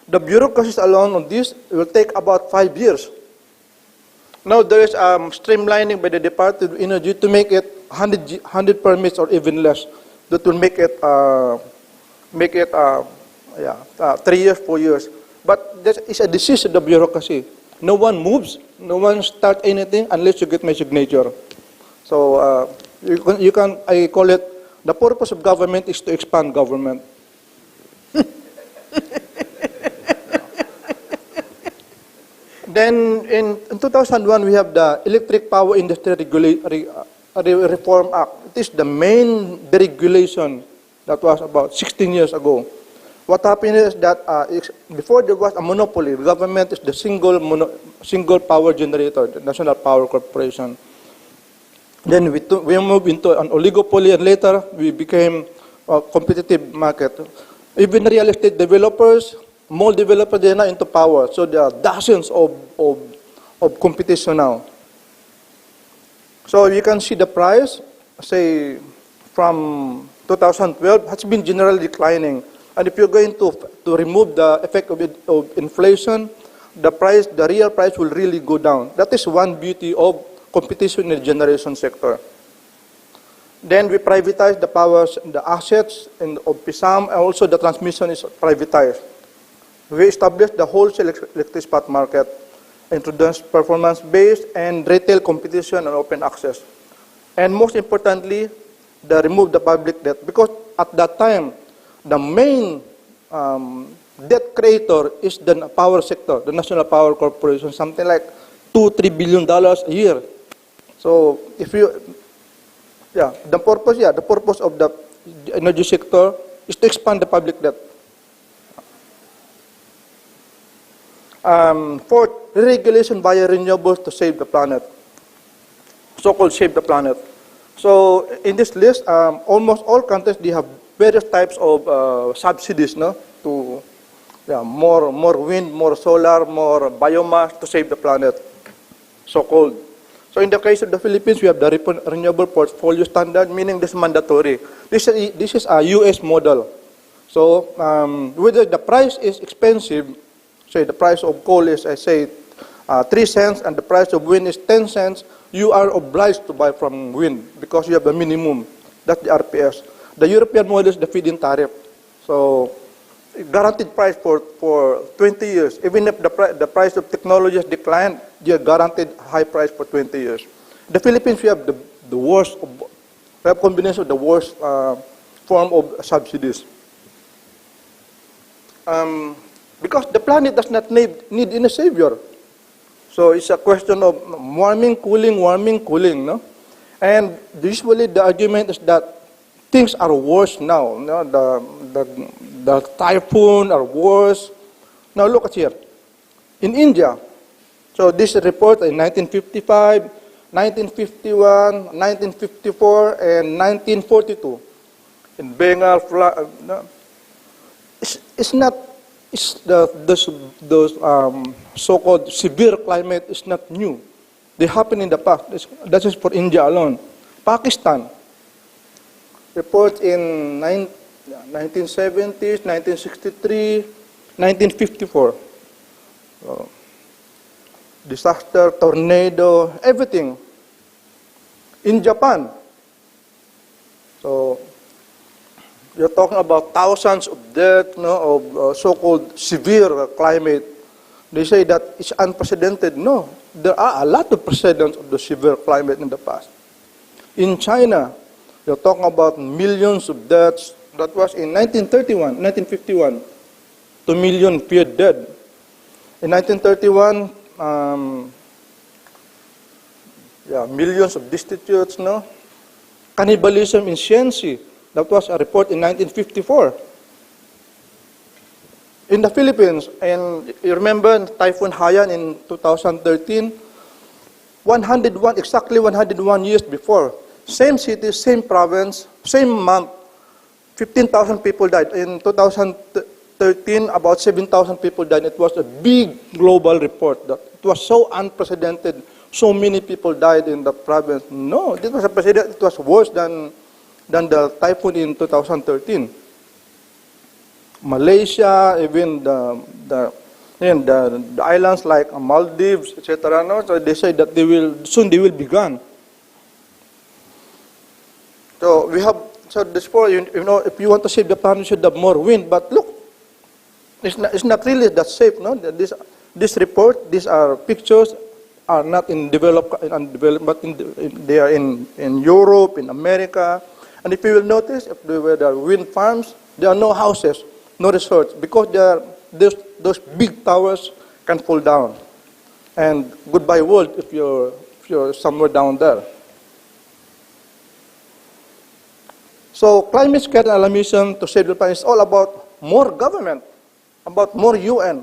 the bureaucracies alone on this will take about 5 years. Now there is streamlining by the Department of Energy to make it 100 permits or even less. That will make it 3 years, 4 years. But that is a decision of the bureaucracy. No one moves, no one starts anything unless you get my signature. So I call it, the purpose of government is to expand government. Then in 2001, we have the Electric Power Industry Reform Act. It is the main deregulation that was about 16 years ago. What happened is that before there was a monopoly, the government is the single power generator, the National Power Corporation. Then we moved into an oligopoly, and later we became a competitive market. Even real estate developers, mall developers, they are now into power. So there are dozens of competition now. So you can see the price, say, from 2012 has been generally declining. And if you're going to remove the effect of inflation, the real price will really go down. That is one beauty of competition in the generation sector. Then we privatize the powers, the assets of PISAM, and also the transmission is privatized. We established the wholesale electricity spot market, introduced performance-based and retail competition and open access. And most importantly, remove the public debt. Because at that time, the main debt creator is the power sector, the National Power Corporation, something like $2-3 billion a year. So if you, the purpose of the energy sector is to expand the public debt. Fourth, regulation via renewables to save the planet, so-called save the planet. So in this list, almost all countries, they have various types of subsidies, no? To more wind, more solar, more biomass to save the planet, so-called. So in the case of the Philippines, we have the renewable portfolio standard, meaning this is mandatory. This is a US model. So whether the price is expensive, say the price of coal is, I say, 3 cents, and the price of wind is 10 cents, you are obliged to buy from wind because you have the minimum. That's the RPS. The European model is the feed-in tariff. So guaranteed price for 20 years. Even if the price of technology has declined, you are guaranteed high price for 20 years. The Philippines, we have the worst, we have combination of the worst form of subsidies. Because the planet does not need any savior. So it's a question of warming, cooling, no? And usually the argument is that things are worse now. No? The typhoon are worse. Now look at here. In India, so this report in 1955, 1951, 1954, and 1942. In Bengal, those so-called severe climate is not new. They happen in the past. That is for India alone. Pakistan, report in 1970s, 1963, 1954. Disaster, tornado, everything. In Japan, so you're talking about thousands of deaths, no, of so-called severe climate. They say that it's unprecedented. No, there are a lot of precedents of the severe climate in the past. In China, you're talking about millions of deaths. That was in 1951, 2 million feared dead. In 1931, millions of destitutes, no? Cannibalism in Shenxi. That was a report in 1954. In the Philippines, and you remember Typhoon Haiyan in 2013, exactly 101 years before, same city, same province, same month, 15,000 people died. In 2013, about 7,000 people died. It was a big global report. That it was so unprecedented. So many people died in the province. No, this was a precedent. It was worse than the typhoon in 2013. Malaysia, even And the islands like Maldives, etc. No? So they say that soon they will be gone. So we have, so this for if you want to save the planet, you should have more wind. But look, it's not really that safe. No, this report, these are pictures, are not in developed, but they are in Europe, in America. And if you will notice, if there were wind farms, there are no houses, no resorts, because those big towers can fall down. And goodbye world if you're somewhere down there. So climate scare and alarmism to save the planet is all about more government, about more UN,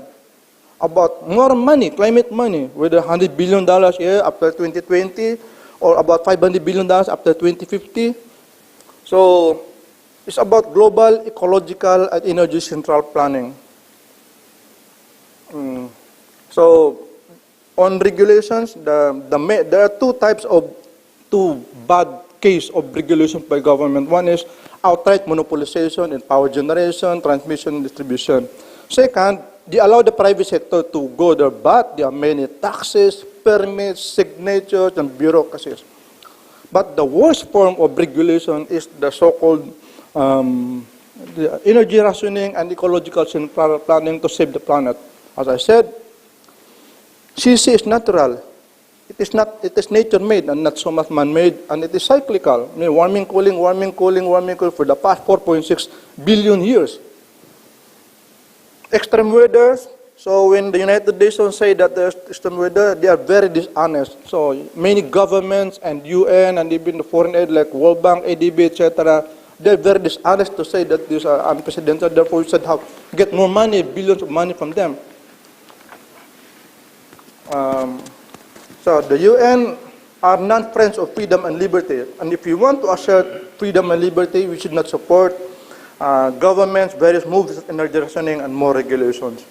about more money, climate money, whether $100 billion a year after 2020 or about $500 billion after 2050. So it's about global, ecological, and energy central planning. So on regulations, there are two bad case of regulation by government. One is outright monopolization in power generation, transmission, and distribution. Second, they allow the private sector to go there, but there are many taxes, permits, signatures, and bureaucracies. But the worst form of regulation is the so-called the energy rationing and ecological central planning to save the planet. As I said, CC is natural. It is nature-made and not so much man-made, and it is cyclical. I mean, warming, cooling for the past 4.6 billion years. Extreme weather. So when the United Nations say that there's extreme weather, they are very dishonest. So many governments and UN and even the foreign aid like World Bank, ADB, etc., they're very dishonest to say that these are unprecedented. Therefore, we should get more money, billions of money from them. So the UN are non-friends of freedom and liberty. And if you want to assert freedom and liberty, we should not support governments, various moves, energy rationing, and more regulations.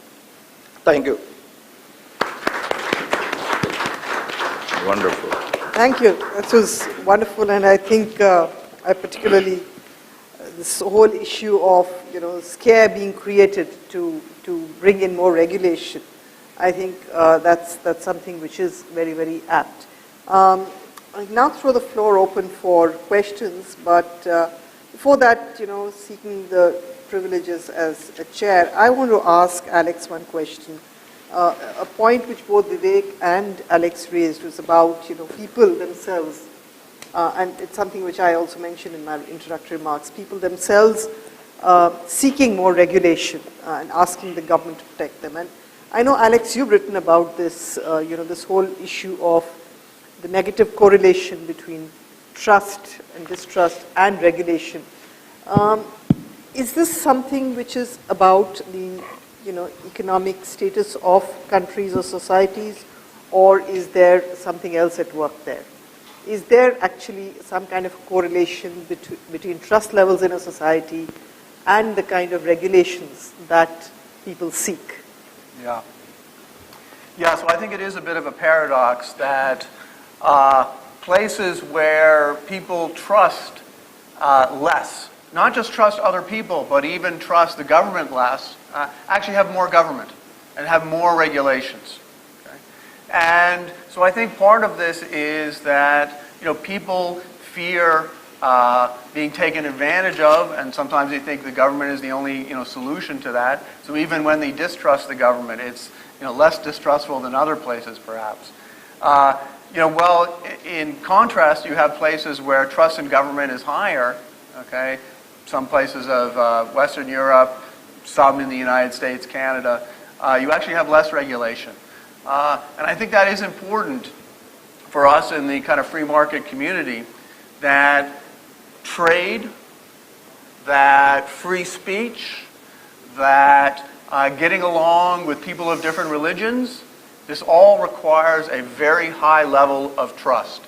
Thank you. Wonderful. Thank you. That was wonderful, and I think I particularly this whole issue of scare being created to bring in more regulation. I think that's something which is very, very apt. I now throw the floor open for questions, but before that, seeking the privileges as a chair, I want to ask Alex one question. A point which both Vivek and Alex raised was about people themselves, and it's something which I also mentioned in my introductory remarks. People themselves seeking more regulation and asking the government to protect them. And I know, Alex, you've written about this, this whole issue of the negative correlation between trust and distrust and regulation. Is this something which is about the, economic status of countries or societies, or is there something else at work there? Is there actually some kind of correlation between trust levels in a society and the kind of regulations that people seek? Yeah, so I think it is a bit of a paradox that places where people trust less, not just trust other people, but even trust the government less, actually have more government and have more regulations. Okay? And so I think part of this is that people fear being taken advantage of, and sometimes they think the government is the only solution to that. So even when they distrust the government, it's less distrustful than other places, perhaps. Well, in contrast, you have places where trust in government is higher. Okay, some places of Western Europe, some in the United States, Canada, you actually have less regulation, and I think that is important for us in the kind of free market community, that trade, that free speech, that getting along with people of different religions, this all requires a very high level of trust,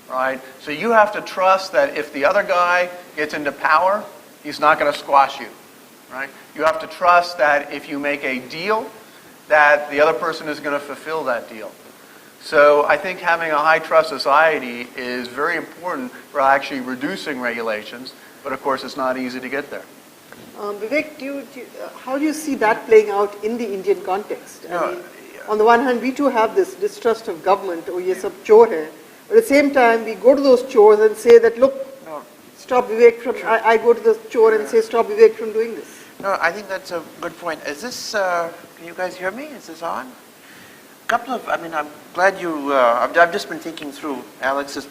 right? So you have to trust that if the other guy gets into power, he's not going to squash you, right? You have to trust that if you make a deal, that the other person is going to fulfill that deal. So I think having a high trust society is very important for actually reducing regulations, but of course it's not easy to get there. Vivek, how do you see that playing out in the Indian context? I mean, on the one hand, we too have this distrust of government, oh ye sab chore hai. But at the same time, we go to those chores and say that, look, stop Vivek from, I go to the chore and say, stop Vivek from doing this. No, I think that's a good point. Is this, can you guys hear me? Is this on? I'm glad you, I've just been thinking through Alex's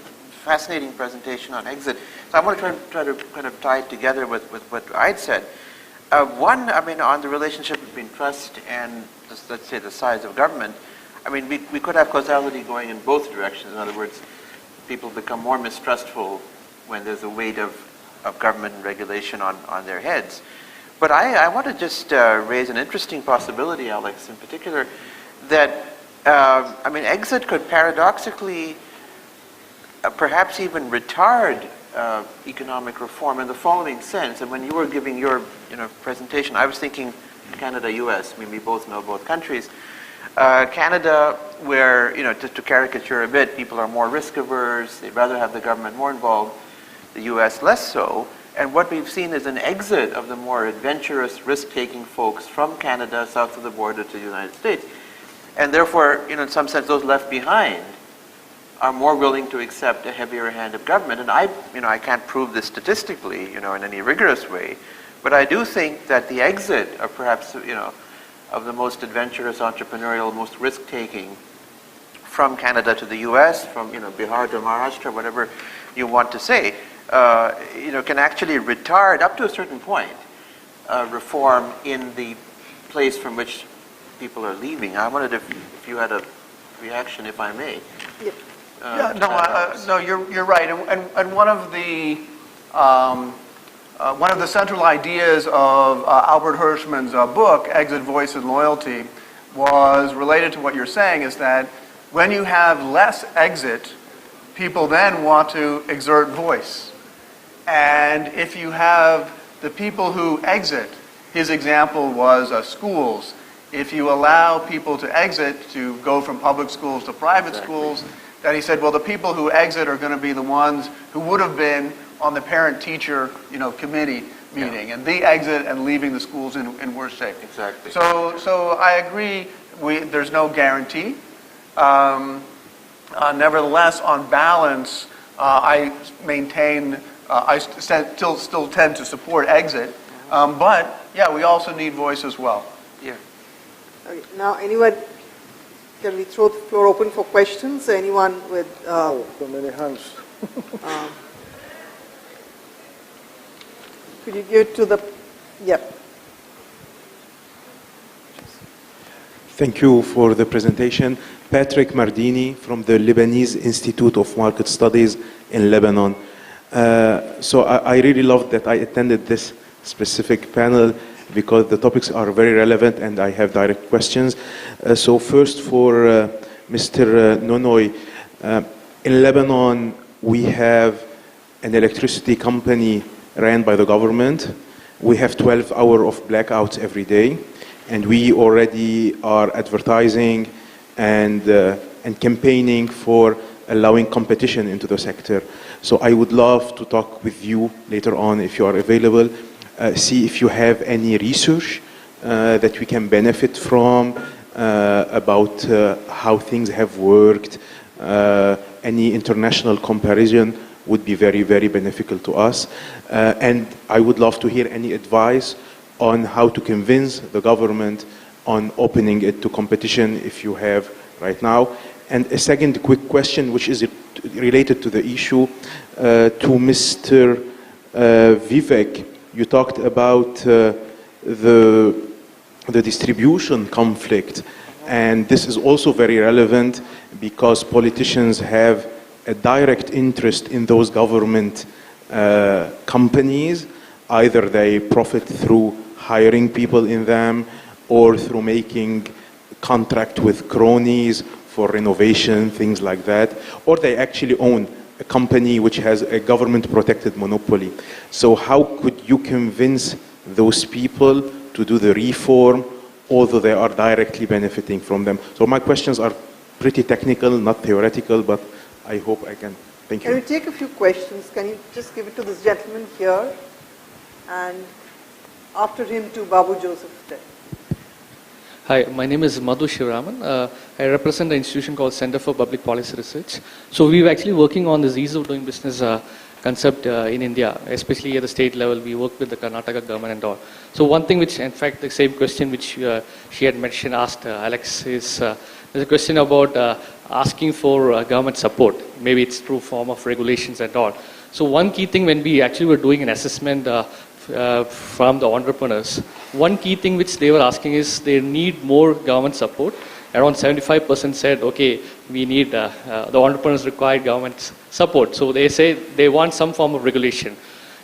fascinating presentation on exit. So I want to try to kind of tie it together with what I'd said. One, on the relationship between trust and, let's say, the size of government, we could have causality going in both directions. In other words, people become more mistrustful when there's a weight of government and regulation on their heads. But I want to just raise an interesting possibility, Alex, in particular, that, exit could paradoxically perhaps even retard economic reform in the following sense. And when you were giving your presentation, I was thinking Canada, US. We both know both countries. Canada, where, to caricature a bit, people are more risk averse, they'd rather have the government more involved, the US less so. And what we've seen is an exit of the more adventurous, risk-taking folks from Canada south of the border to the United States. And therefore, in some sense, those left behind are more willing to accept a heavier hand of government. And I can't prove this statistically, in any rigorous way, but I do think that the exit of perhaps, of the most adventurous, entrepreneurial, most risk-taking from Canada to the US, from, Bihar to Maharashtra, whatever you want to say, can actually retard, up to a certain point, reform in the place from which people are leaving. I wondered if you had a reaction, if I may. No, you're right. And one of the central ideas of Albert Hirschman's book, Exit, Voice, and Loyalty, was related to what you're saying, is that when you have less exit, people then want to exert voice. And if you have the people who exit, his example was schools. If you allow people to exit, to go from public schools to private schools, then he said, well, the people who exit are going to be the ones who would have been on the parent-teacher, committee meeting, and they exit and leaving the schools in worse shape. Exactly. So I agree. There's no guarantee. Nevertheless, on balance, I maintain. I still tend to support exit, but yeah, we also need voice as well. Yeah. Okay, now, anyone? Can we throw the floor open for questions? Anyone with? So many hands. Could you give it to the? Yep. Thank you for the presentation. Patrick Mardini from the Lebanese Institute of Market Studies in Lebanon. So I really loved that I attended this specific panel because the topics are very relevant and I have direct questions. So first for Mr. Nonoy, in Lebanon we have an electricity company ran by the government. We have 12 hours of blackouts every day, and we already are advertising and campaigning for allowing competition into the sector. So I would love to talk with you later on if you are available, see if you have any research that we can benefit from about how things have worked. Any international comparison would be very, very beneficial to us. And I would love to hear any advice on how to convince the government on opening it to competition if you have right now. And a second quick question, which is related to the issue, to Mr. Vivek. You talked about the distribution conflict, and this is also very relevant because politicians have a direct interest in those government companies. Either they profit through hiring people in them or through making contract with cronies for renovation, things like that, or they actually own a company which has a government-protected monopoly. So how could you convince those people to do the reform, although they are directly benefiting from them? So my questions are pretty technical, not theoretical, but I hope I can. Thank you. Can we take a few questions? Can you just give it to this gentleman here? And after him to Babu Joseph then. Hi, my name is Madhu Shivaraman. I represent the institution called Center for Public Policy Research. So we're actually working on this ease of doing business concept in India, especially at the state level. We work with the Karnataka government and all. So one thing which, in fact, the same question which she had mentioned, asked Alex, is there's a question about asking for government support. Maybe it's through form of regulations and all. So one key thing when we actually were doing an assessment from the entrepreneurs, one key thing which they were asking is they need more government support. Around 75% said, okay, we need, the entrepreneurs require government support. So they say they want some form of regulation.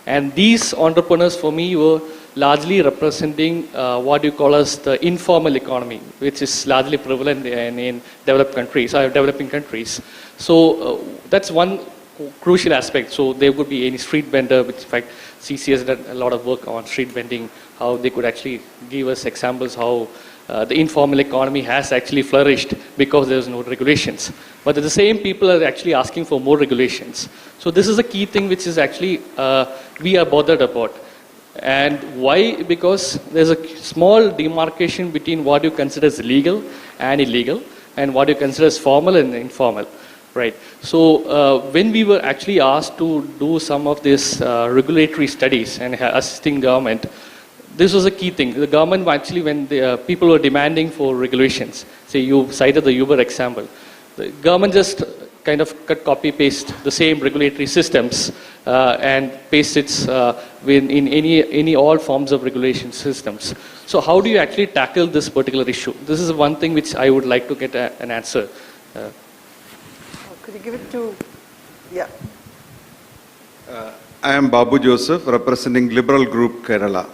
And these entrepreneurs for me were largely representing what you call as the informal economy, which is largely prevalent in developed countries, developing countries. So that's one crucial aspect. So there would be any street vendor, which in fact CC has done a lot of work on street vending, how they could actually give us examples how the informal economy has actually flourished because there's no regulations. But the same people are actually asking for more regulations. So this is a key thing which is actually we are bothered about. And why? Because there's a small demarcation between what you consider as legal and illegal and what you consider as formal and informal. Right. So when we were actually asked to do some of these regulatory studies and assisting government, this was a key thing. The government actually, when the people were demanding for regulations, say you cited the Uber example, the government just kind of copy paste the same regulatory systems and paste it in any all forms of regulation systems. So how do you actually tackle this particular issue? This is one thing which I would like to get an answer. Could you give it to, yeah. I am Babu Joseph, representing Liberal Group Kerala.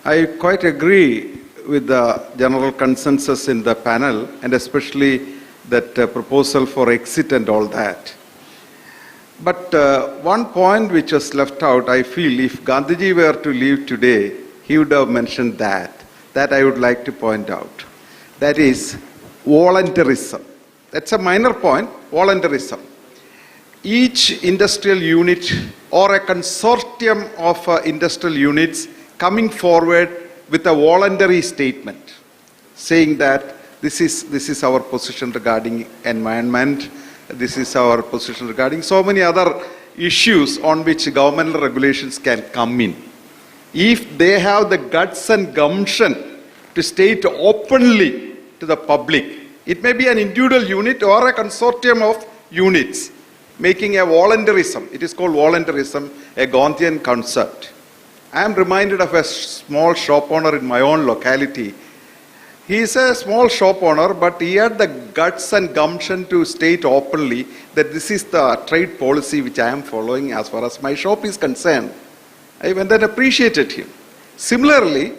I quite agree with the general consensus in the panel, and especially that proposal for exit and all that. But one point which was left out, I feel if Gandhiji were to leave today, he would have mentioned that I would like to point out. That is voluntarism. That's a minor point, voluntarism. Each industrial unit or a consortium of industrial units coming forward with a voluntary statement saying that this is our position regarding environment, this is our position regarding so many other issues on which governmental regulations can come in. If they have the guts and gumption to state openly to the public, it may be an individual unit or a consortium of units making a voluntarism. It is called voluntarism, a Gandhian concept. I am reminded of a small shop owner in my own locality. He is a small shop owner, but he had the guts and gumption to state openly that this is the trade policy which I am following as far as my shop is concerned. I went and appreciated him. Similarly,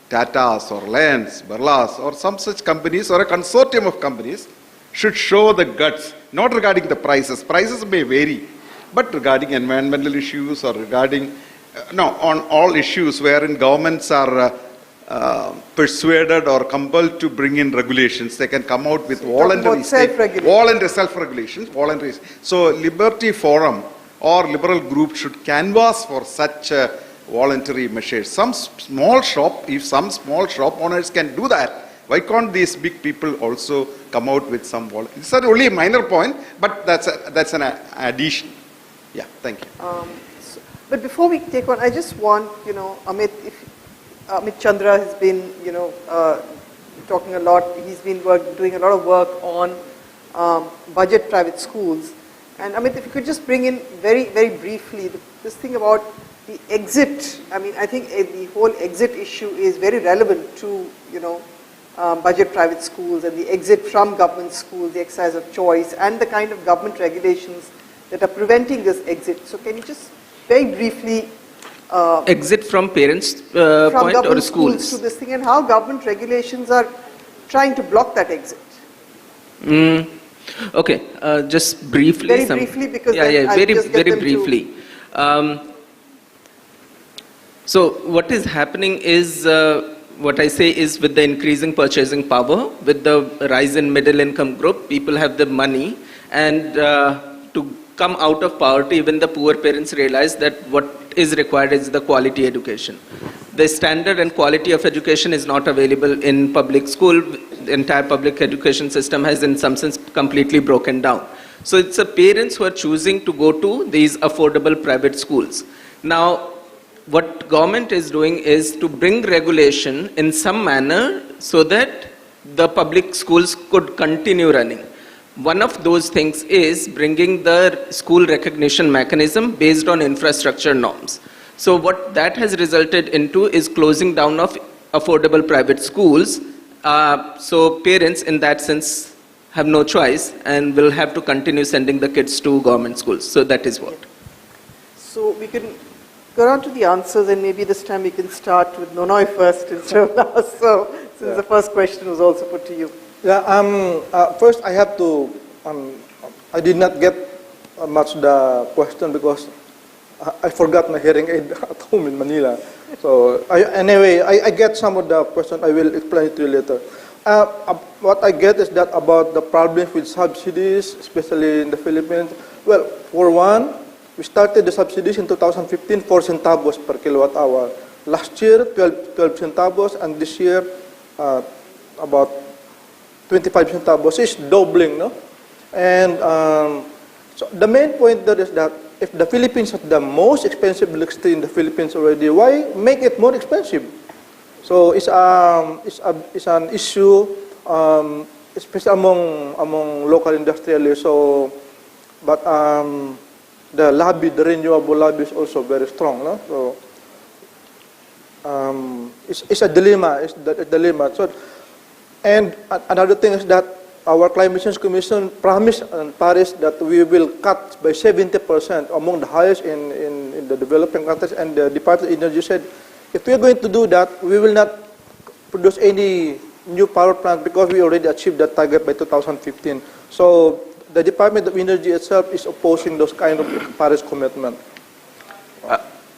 Tata's or Reliance, Birla's or some such companies or a consortium of companies should show the guts, not regarding the prices. Prices may vary, but regarding environmental issues or regarding, on all issues wherein governments are persuaded or compelled to bring in regulations, they can come out with voluntary self-regulations. So Liberty Forum or Liberal Group should canvass for such voluntary measures. Some small shop owners can do that, why can't these big people also come out with some voluntary? It's only a minor point, but that's an addition. Yeah, thank you. But before we take on, I just want, Amit, Amit Chandra has been, talking a lot. He's been doing a lot of work on budget private schools. And Amit, if you could just bring in very, very briefly this thing about the exit. I mean, I think the whole exit issue is very relevant to, budget private schools and the exit from government schools, the exercise of choice, and the kind of government regulations that are preventing this exit. So can you just very briefly exit from parents' from point government or schools to this thing, and how government regulations are trying to block that exit? Okay, just briefly. Very briefly, because very briefly. So what is happening is, what I say is, with the increasing purchasing power, with the rise in middle income group, people have the money, and to come out of poverty, even the poor parents realize that what is required is the quality education. the standard and quality of education is not available in public school. The entire public education system has in some sense completely broken down. So it's the parents who are choosing to go to these affordable private schools. Now, what government is doing is to bring regulation in some manner so that the public schools could continue running. One of those things is bringing the school recognition mechanism based on infrastructure norms. So what that has resulted into is closing down of affordable private schools. So parents in that sense have no choice and will have to continue sending the kids to government schools. So that is what. So we can go on to the answers, and maybe this time we can start with Nonoy first instead of last. So since the first question was also put to you. Yeah, first I have to, I did not get much the question because I forgot my hearing aid at home in Manila. So anyway, I get some of the question. I will explain it to you later. What I get is that about the problems with subsidies, especially in the Philippines. Well, for one, we started the subsidies in 2015, 4 centavos per kilowatt hour. Last year, 12 centavos, and this year, about 25 centavos. It's doubling, no? And so the main point there is that if the Philippines has the most expensive electricity in the Philippines already, why make it more expensive? So it's an issue, especially among local industrialists. So, but the lobby, the renewable lobby is also very strong, no? So it's a dilemma. It's a dilemma. So, and another thing is that our Climate Change Commission promised in Paris that we will cut by 70%, among the highest in the developing countries. And the Department of Energy said, if we are going to do that, we will not produce any new power plant because we already achieved that target by 2015. So the Department of Energy itself is opposing those kind of Paris commitment.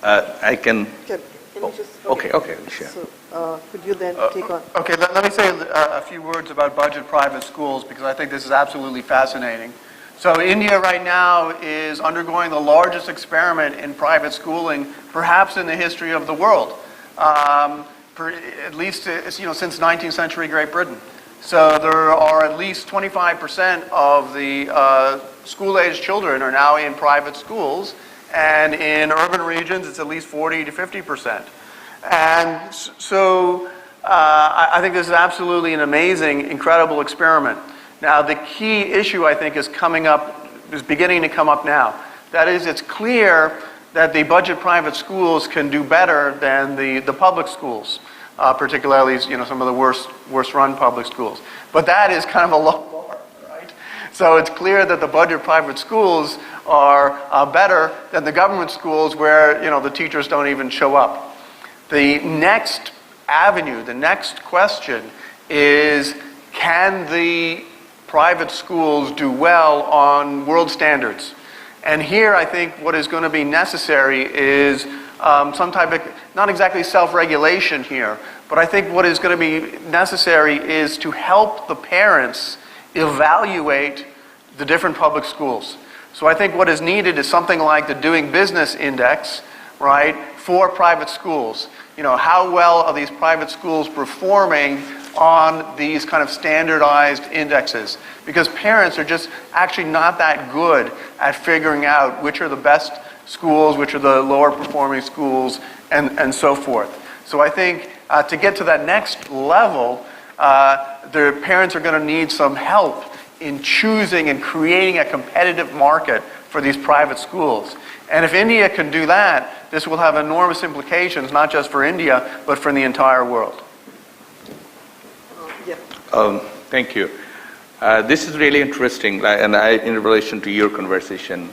I can. Can you just, Okay, sure. So could you then take on? Okay, let me say a few words about budget private schools, because I think this is absolutely fascinating. So India right now is undergoing the largest experiment in private schooling, perhaps in the history of the world, at least since 19th century Great Britain. So there are at least 25% of the school-aged children are now in private schools, and in urban regions it's at least 40 to 50%. And so I think this is absolutely an amazing, incredible experiment. Now the key issue I think is beginning to come up now. That is, it's clear that the budget private schools can do better than the public schools, particularly some of the worst run public schools. But that is kind of a low bar, right? So it's clear that the budget private schools are better than the government schools where the teachers don't even show up. The next avenue, the next question is, can the private schools do well on world standards? And here I think what is going to be necessary is some type of, not exactly self-regulation here, but I think what is going to be necessary is to help the parents evaluate the different public schools. So I think what is needed is something like the Doing Business Index, right, for private schools. How well are these private schools performing on these kind of standardized indexes? Because parents are just actually not that good at figuring out which are the best schools, which are the lower performing schools, and so forth. So I think to get to that next level, the parents are going to need some help in choosing and creating a competitive market for these private schools. And if India can do that, this will have enormous implications, not just for India, but for the entire world. Thank you. This is really interesting, and in relation to your conversation.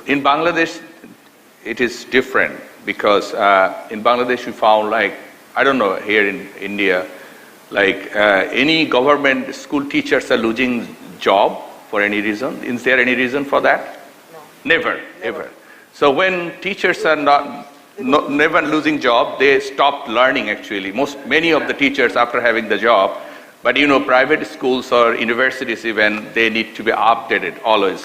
In Bangladesh, it is different because in Bangladesh we found, I don't know, here in India, any government school teachers are losing job for any reason. Is there any reason for that? No. Never, ever. So when teachers are never losing job, they stop learning actually. Many of the teachers after having the job, but private schools or universities even, they need to be updated always.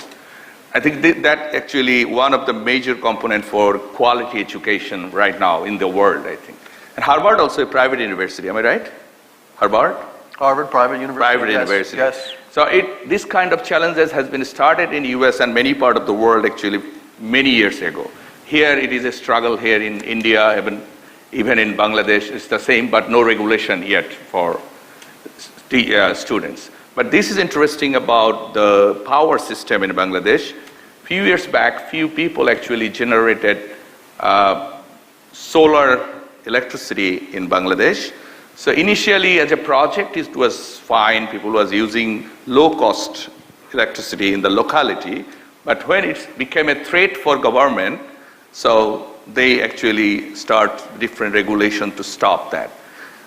I think that actually one of the major components for quality education right now in the world, I think. And Harvard also a private university, am I right? Harvard? Harvard Private University. Private yes, university. Yes. So this kind of challenges has been started in US and many part of the world actually many years ago. Here it is a struggle here in India, even in Bangladesh, it's the same, but no regulation yet for students. But this is interesting about the power system in Bangladesh. Few years back, few people actually generated solar electricity in Bangladesh. So initially as a project, it was fine. People was using low-cost electricity in the locality. But when it became a threat for government, so they actually start different regulation to stop that.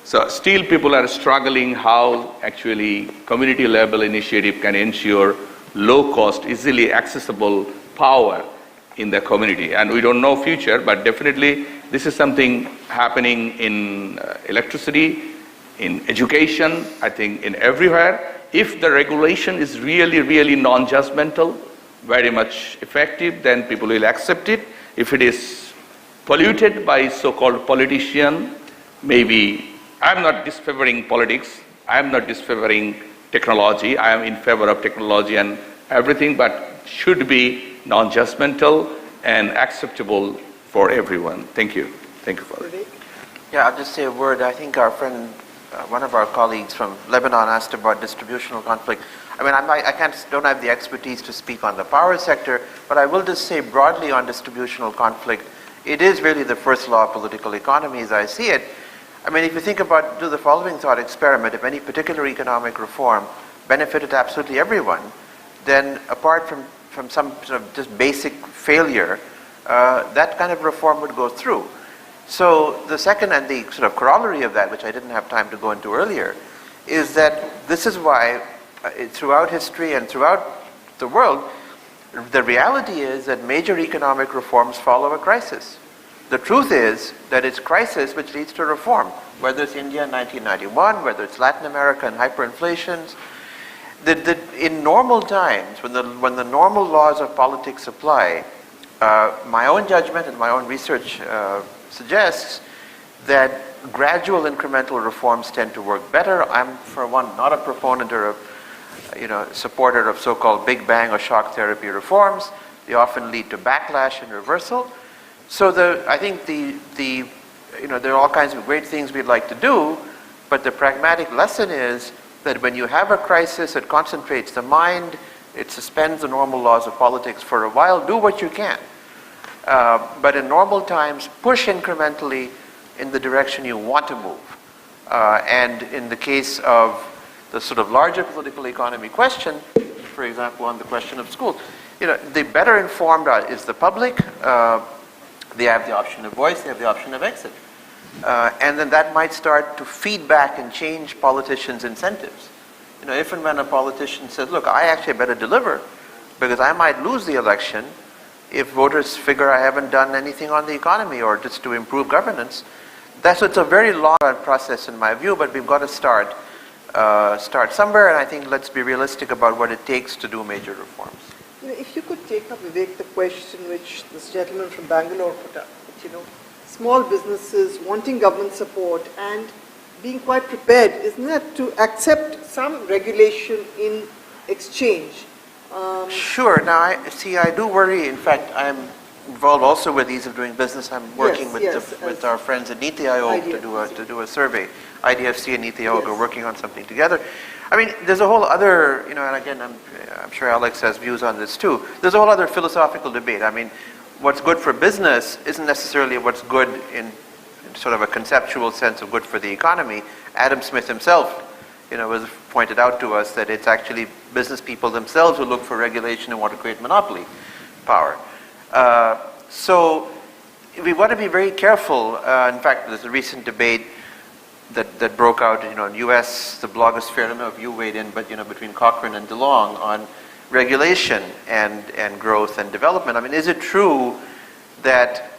So still people are struggling how actually community level initiative can ensure low cost, easily accessible power in the community. And we don't know future, but definitely this is something happening in electricity, in education, I think in everywhere. If the regulation is really, really non-judgmental, very much effective, then people will accept it. If it is polluted by so-called politician, maybe I'm not disfavoring politics, I'm not disfavoring technology, I am in favor of technology and everything, but should be non-judgmental and acceptable for everyone. Thank you. Thank you for it. Yeah, I'll just say a word. I think our friend, one of our colleagues from Lebanon asked about distributional conflict. I mean, don't have the expertise to speak on the power sector, but I will just say broadly on distributional conflict, it is really the first law of political economy as I see it. I mean, if you think about, do the following thought experiment, if any particular economic reform benefited absolutely everyone, then apart from some sort of just basic failure, that kind of reform would go through. So the second and the sort of corollary of that, which I didn't have time to go into earlier, is that this is why throughout history and throughout the world, the reality is that major economic reforms follow a crisis. The truth is that it's crisis which leads to reform, whether it's India in 1991, whether it's Latin America and hyperinflations. In normal times, when the normal laws of politics apply, my own judgment and my own research suggests that gradual incremental reforms tend to work better. I'm, for one, not a proponent or a supporter of so-called big bang or shock therapy reforms. They often lead to backlash and reversal. So I think there are all kinds of great things we'd like to do, but the pragmatic lesson is that when you have a crisis, it concentrates the mind, it suspends the normal laws of politics for a while, do what you can. But in normal times, push incrementally in the direction you want to move. And in the case of the sort of larger political economy question, for example, on the question of schools, the better informed is the public. They have the option of voice, they have the option of exit. And then that might start to feed back and change politicians' incentives. If and when a politician says, look, I actually better deliver because I might lose the election if voters figure I haven't done anything on the economy or just to improve governance. It's a very long process in my view, but we've got to start somewhere, and I think let's be realistic about what it takes to do major reforms. If you could take up, Vivek, the question which this gentleman from Bangalore put up, small businesses wanting government support and being quite prepared, isn't that to accept some regulation in exchange? Sure. Now, I do worry. In fact, I'm involved also with ease of doing business. I'm working with our friends at NITI Aayog to do a survey. IDFC and NITI Aayog are working on something together. I mean, there's a whole other, and again, I'm sure Alex has views on this too. There's a whole other philosophical debate. I mean, what's good for business isn't necessarily what's good in sort of a conceptual sense of good for the economy. Adam Smith himself, was pointed out to us that it's actually business people themselves who look for regulation and want to create monopoly power. So we want to be very careful. In fact, there's a recent debate that broke out, in U.S., the blogosphere. I don't know if you weighed in, but between Cochrane and DeLong on regulation and growth and development. I mean, is it true that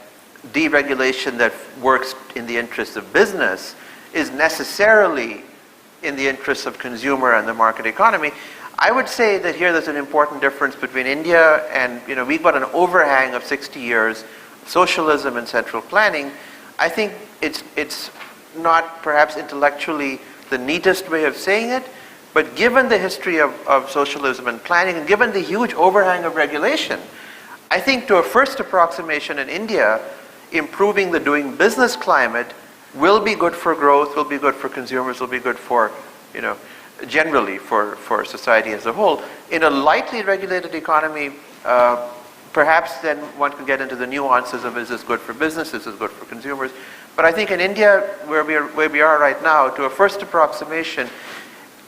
deregulation that works in the interest of business is necessarily in the interest of consumer and the market economy? I would say that here there's an important difference between India and, we've got an overhang of 60 years of socialism and central planning. I think it's not perhaps intellectually the neatest way of saying it, but given the history of socialism and planning, and given the huge overhang of regulation, I think to a first approximation in India, improving the doing business climate will be good for growth, will be good for consumers, will be good for, generally for society as a whole. In a lightly regulated economy, perhaps then one can get into the nuances of is this good for business, is this good for consumers. But I think in India, where we are right now, to a first approximation,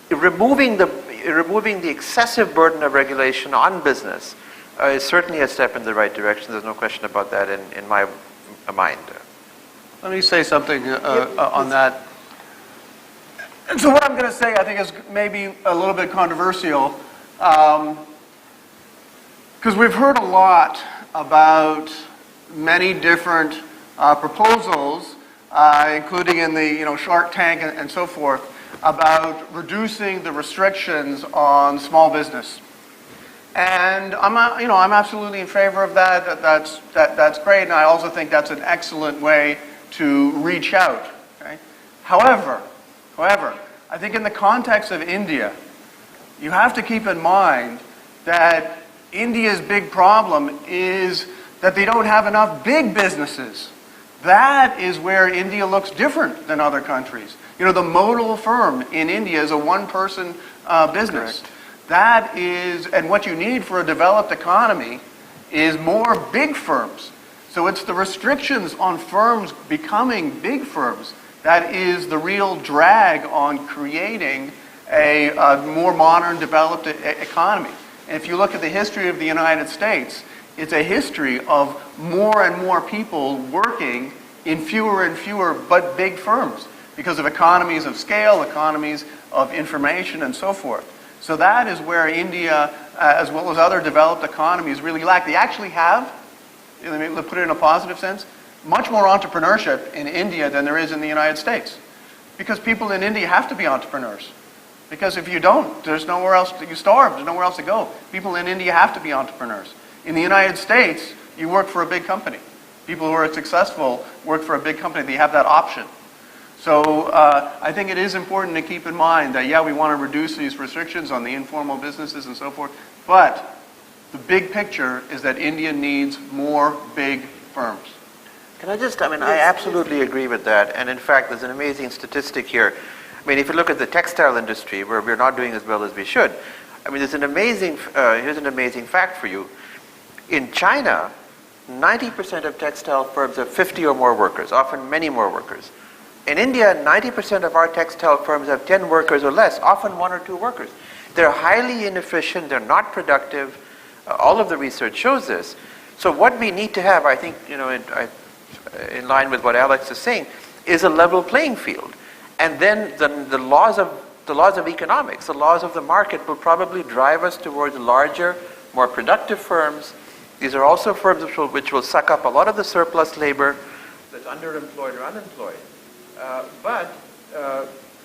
removing the excessive burden of regulation on business is certainly a step in the right direction. There's no question about that in my mind. Let me say something on that. And so what I'm going to say, I think, is maybe a little bit controversial, because we've heard a lot about many different proposals, including in the Shark Tank and so forth, about reducing the restrictions on small business. And I'm absolutely in favor of that. That's great, and I also think that's an excellent way to reach out. Okay? However, I think in the context of India, you have to keep in mind that India's big problem is that they don't have enough big businesses. That is where India looks different than other countries. The modal firm in India is a one-person business. Correct. That is, and what you need for a developed economy is more big firms. So it's the restrictions on firms becoming big firms that is the real drag on creating a more modern, developed economy. And if you look at the history of the United States, it's a history of more and more people working in fewer and fewer but big firms because of economies of scale, economies of information, and so forth. So that is where India, as well as other developed economies, really lack. They actually have, let me put it in a positive sense, much more entrepreneurship in India than there is in the United States. Because people in India have to be entrepreneurs. Because if you don't, there's nowhere else, you starve, there's nowhere else to go. People in India have to be entrepreneurs. In the United States, you work for a big company. People who are successful work for a big company. They have that option. So I think it is important to keep in mind that, yeah, we want to reduce these restrictions on the informal businesses and so forth, but the big picture is that India needs more big firms. Can I just, I absolutely agree with that. And in fact, there's an amazing statistic here. If you look at the textile industry, where we're not doing as well as we should, there's an amazing, here's an amazing fact for you. In China, 90% of textile firms have 50 or more workers, often many more workers. In India, 90% of our textile firms have 10 workers or less, often 1 or 2 workers. They're highly inefficient, they're not productive. All of the research shows this. So what we need to have, I think, in line with what Alex is saying, is a level playing field. And then the laws of economics, the laws of the market will probably drive us towards larger, more productive firms. These are also firms which will suck up a lot of the surplus labor that's underemployed or unemployed. But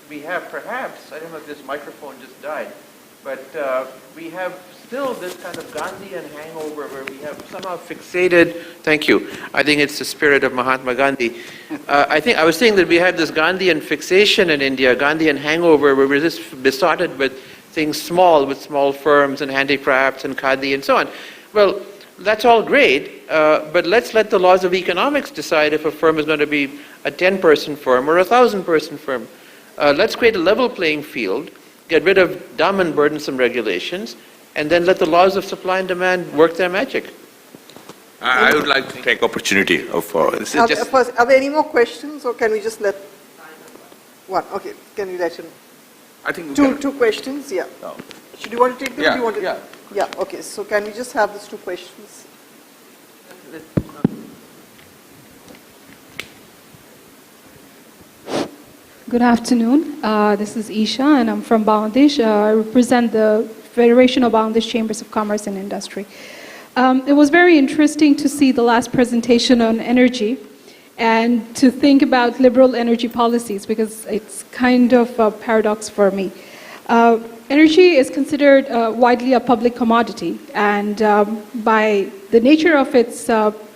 we have perhaps, I don't know if this microphone just died, but we have still this kind of Gandhian hangover where we have somehow fixated, thank you, I think it's the spirit of Mahatma Gandhi. I was saying that we have this Gandhian fixation in India, Gandhian hangover, where we're just besotted with things small, with small firms and handicrafts and khadi and so on. Well, that's all great, but let's let the laws of economics decide if a firm is going to be a 10-person firm or a 1,000-person firm. Let's create a level playing field, get rid of dumb and burdensome regulations, and then let the laws of supply and demand work their magic. I would like to take opportunity of this. Is just Are there any more questions, or can we just let one? Okay, can we let him? I think Two questions. Yeah. No. Should you want to take them? Yeah, Or do you want to? yeah. Yeah. Okay. So can we just have these 2 questions? Good afternoon. This is Isha, and I'm from Bangladesh. I represent the Federation of Bangladesh Chambers of Commerce and Industry. It was very interesting to see the last presentation on energy and to think about liberal energy policies, because it's kind of a paradox for me. energy is considered widely a public commodity, and by the nature of its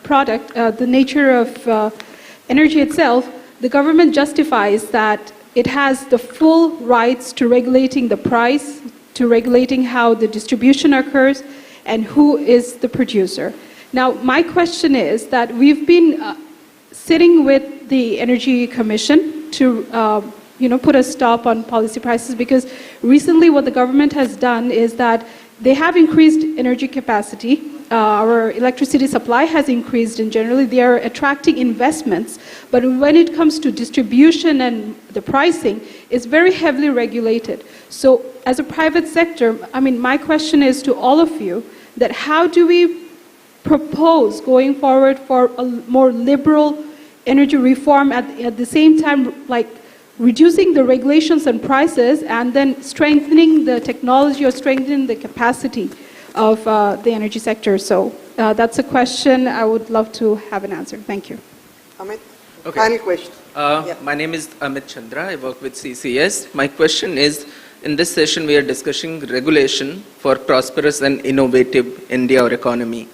product, the nature of energy itself, the government justifies that it has the full rights to regulating the price, to regulating how the distribution occurs, and who is the producer. Now, my question is that we've been sitting with the Energy Commission to put a stop on policy prices, because recently what the government has done is that they have increased energy capacity. Our electricity supply has increased, and generally they are attracting investments. But when it comes to distribution and the pricing, it's very heavily regulated. So as a private sector, I mean, my question is to all of you, that how do we propose going forward for a more liberal energy reform at the same time, like reducing the regulations and prices, and then strengthening the technology or strengthening the capacity of the energy sector? So that's a question I would love to have an answer. Thank you. Amit, Okay. final question. My name is Amit Chandra. I work with CCS. My question is, in this session we are discussing regulation for prosperous and innovative India or economy.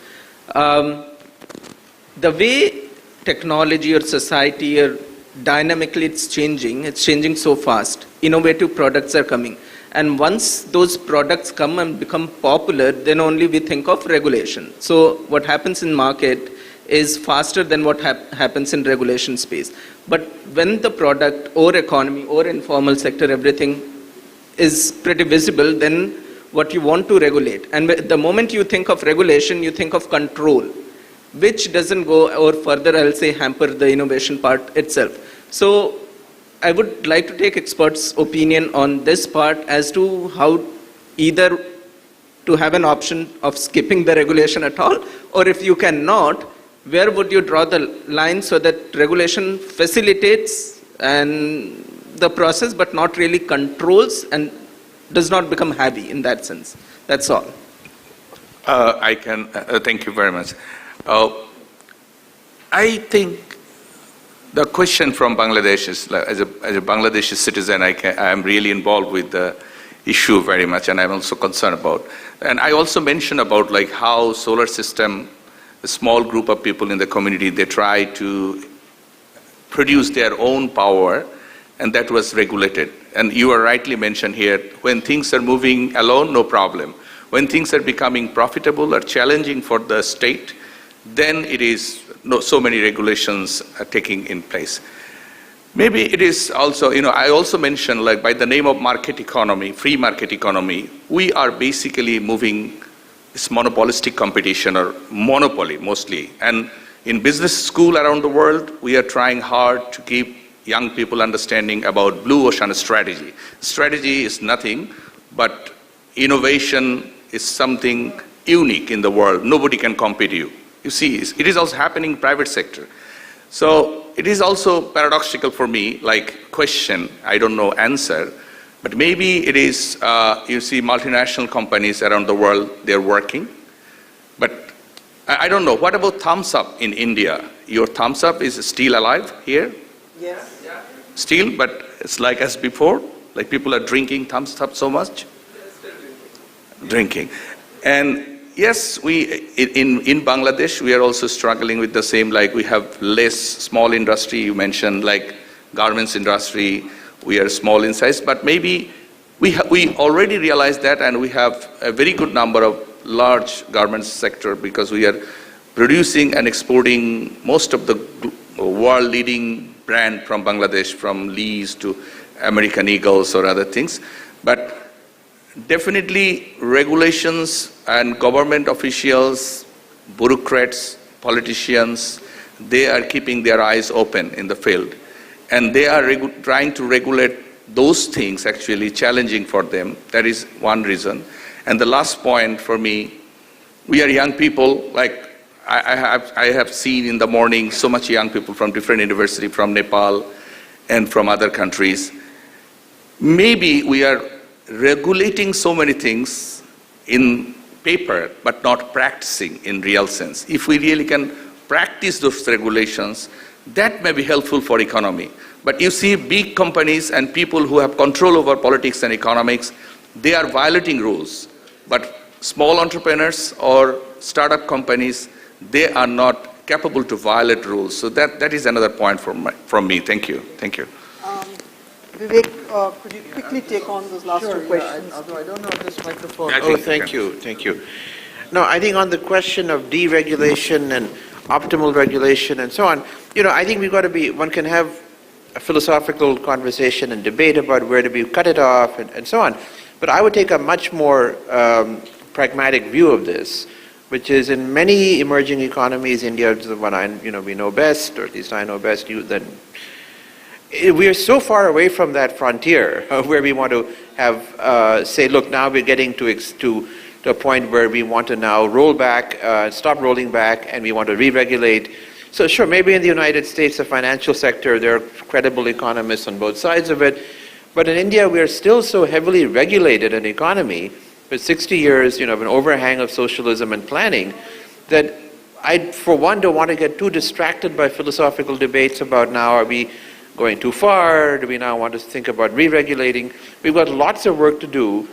The way technology or society or dynamically it's changing so fast. Innovative products are coming. And once those products come and become popular, then only we think of regulation. So what happens in market is faster than what happens in regulation space. But when the product or economy or informal sector, everything is pretty visible, then what you want to regulate. And the moment you think of regulation, you think of control, which doesn't go, or further I'll say, hamper the innovation part itself. So I would like to take experts' opinion on this part as to how either to have an option of skipping the regulation at all, or if you cannot, where would you draw the line so that regulation facilitates and the process but not really controls and does not become heavy in that sense? That's all. I can, thank you very much. I think the question from Bangladesh is, as a Bangladeshi citizen, I am really involved with the issue very much, and I'm also concerned about. And I also mentioned about like how solar system, a small group of people in the community, they try to produce their own power, and that was regulated. And you are rightly mentioned here, when things are moving alone, no problem. When things are becoming profitable or challenging for the state, then it is so many regulations are taking in place. Maybe it is also, I also mentioned like by the name of market economy, free market economy, we are basically moving this monopolistic competition or monopoly mostly. And in business school around the world, we are trying hard to keep young people understanding about blue ocean strategy. Strategy is nothing, but innovation is something unique in the world. Nobody can compete you. You see, it is also happening in private sector. So it is also paradoxical for me, like question, I don't know answer, but maybe it is, you see multinational companies around the world, they're working, but I don't know. What about Thumbs Up in India? Your Thumbs Up is still alive here? Yes. Still, but it's like as before, like people are drinking Thumbs Up so much? Drinking. And yes, in Bangladesh, we are also struggling with the same, like we have less small industry, you mentioned like garments industry, we are small in size, but maybe we already realized that, and we have a very good number of large garments sector because we are producing and exporting most of the world leading brand from Bangladesh, from Lee's to American Eagles or other things. But definitely regulations and government officials, bureaucrats, politicians, they are keeping their eyes open in the field. And they are trying to regulate those things actually challenging for them. That is one reason. And the last point for me, we are young people, like I have seen in the morning so much young people from different universities, from Nepal and from other countries. Maybe we are regulating so many things in paper, but not practicing in real sense. If we really can practice those regulations, that may be helpful for economy. But you see big companies and people who have control over politics and economics, they are violating rules. But small entrepreneurs or startup companies, they are not capable to violate rules. So that is another point from me. Thank you. Thank you. Vivek, could you quickly take on those last two questions? Although I don't know if this microphone. I Oh, think thank you. Thank you. No, I think on the question of deregulation and optimal regulation and so on, I think we've got to one can have a philosophical conversation and debate about where do we cut it off and so on. But I would take a much more pragmatic view of this, which is in many emerging economies, India is the one we know best, or at least I know best, we are so far away from that frontier where we want to have, say, look, now we're getting to a point where we want to now roll back, stop rolling back, and we want to re-regulate. So sure, maybe in the United States, the financial sector, there are credible economists on both sides of it. But in India, we are still so heavily regulated an economy with 60 years, of an overhang of socialism and planning, that I, for one, don't want to get too distracted by philosophical debates about now, are we going too far? Do we now want to think about re-regulating? We've got lots of work to do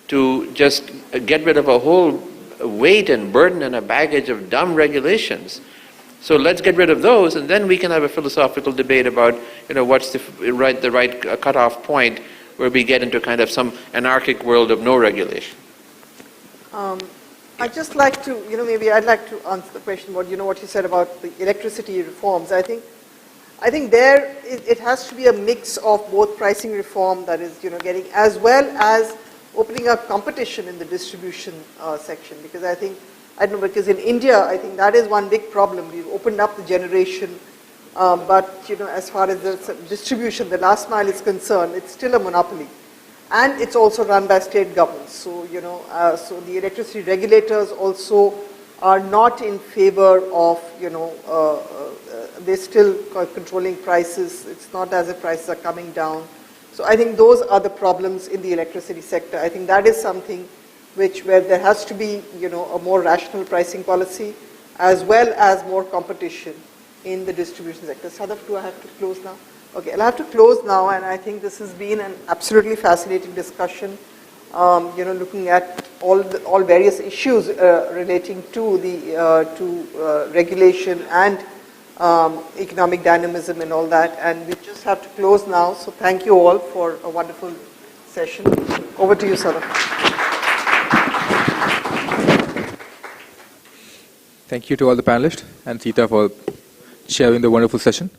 to just get rid of a whole weight and burden and a baggage of dumb regulations. So let's get rid of those, and then we can have a philosophical debate about, what's the right cutoff point where we get into kind of some anarchic world of no regulation. I'd just like to, maybe I'd like to answer the question about, what you said about the electricity reforms. I think there it has to be a mix of both pricing reform, that is, getting, as well as opening up competition in the distribution section, because I don't know, because in India, I think that is one big problem. We've opened up the generation, but as far as the distribution, the last mile is concerned, it's still a monopoly, and it's also run by state governments. So so the electricity regulators also are not in favor of they're still controlling prices. It's not as if prices are coming down. So I think those are the problems in the electricity sector. I think that is something where there has to be, a more rational pricing policy, as well as more competition in the distribution sector. Sadaf, do I have to close now? Okay, I'll have to close now, and I think this has been an absolutely fascinating discussion, looking at all various issues relating to the regulation and economic dynamism and all that. And we just have to close now. So thank you all for a wonderful session. Over to you, Sadaf. Thank you to all the panelists and Sita for sharing the wonderful session.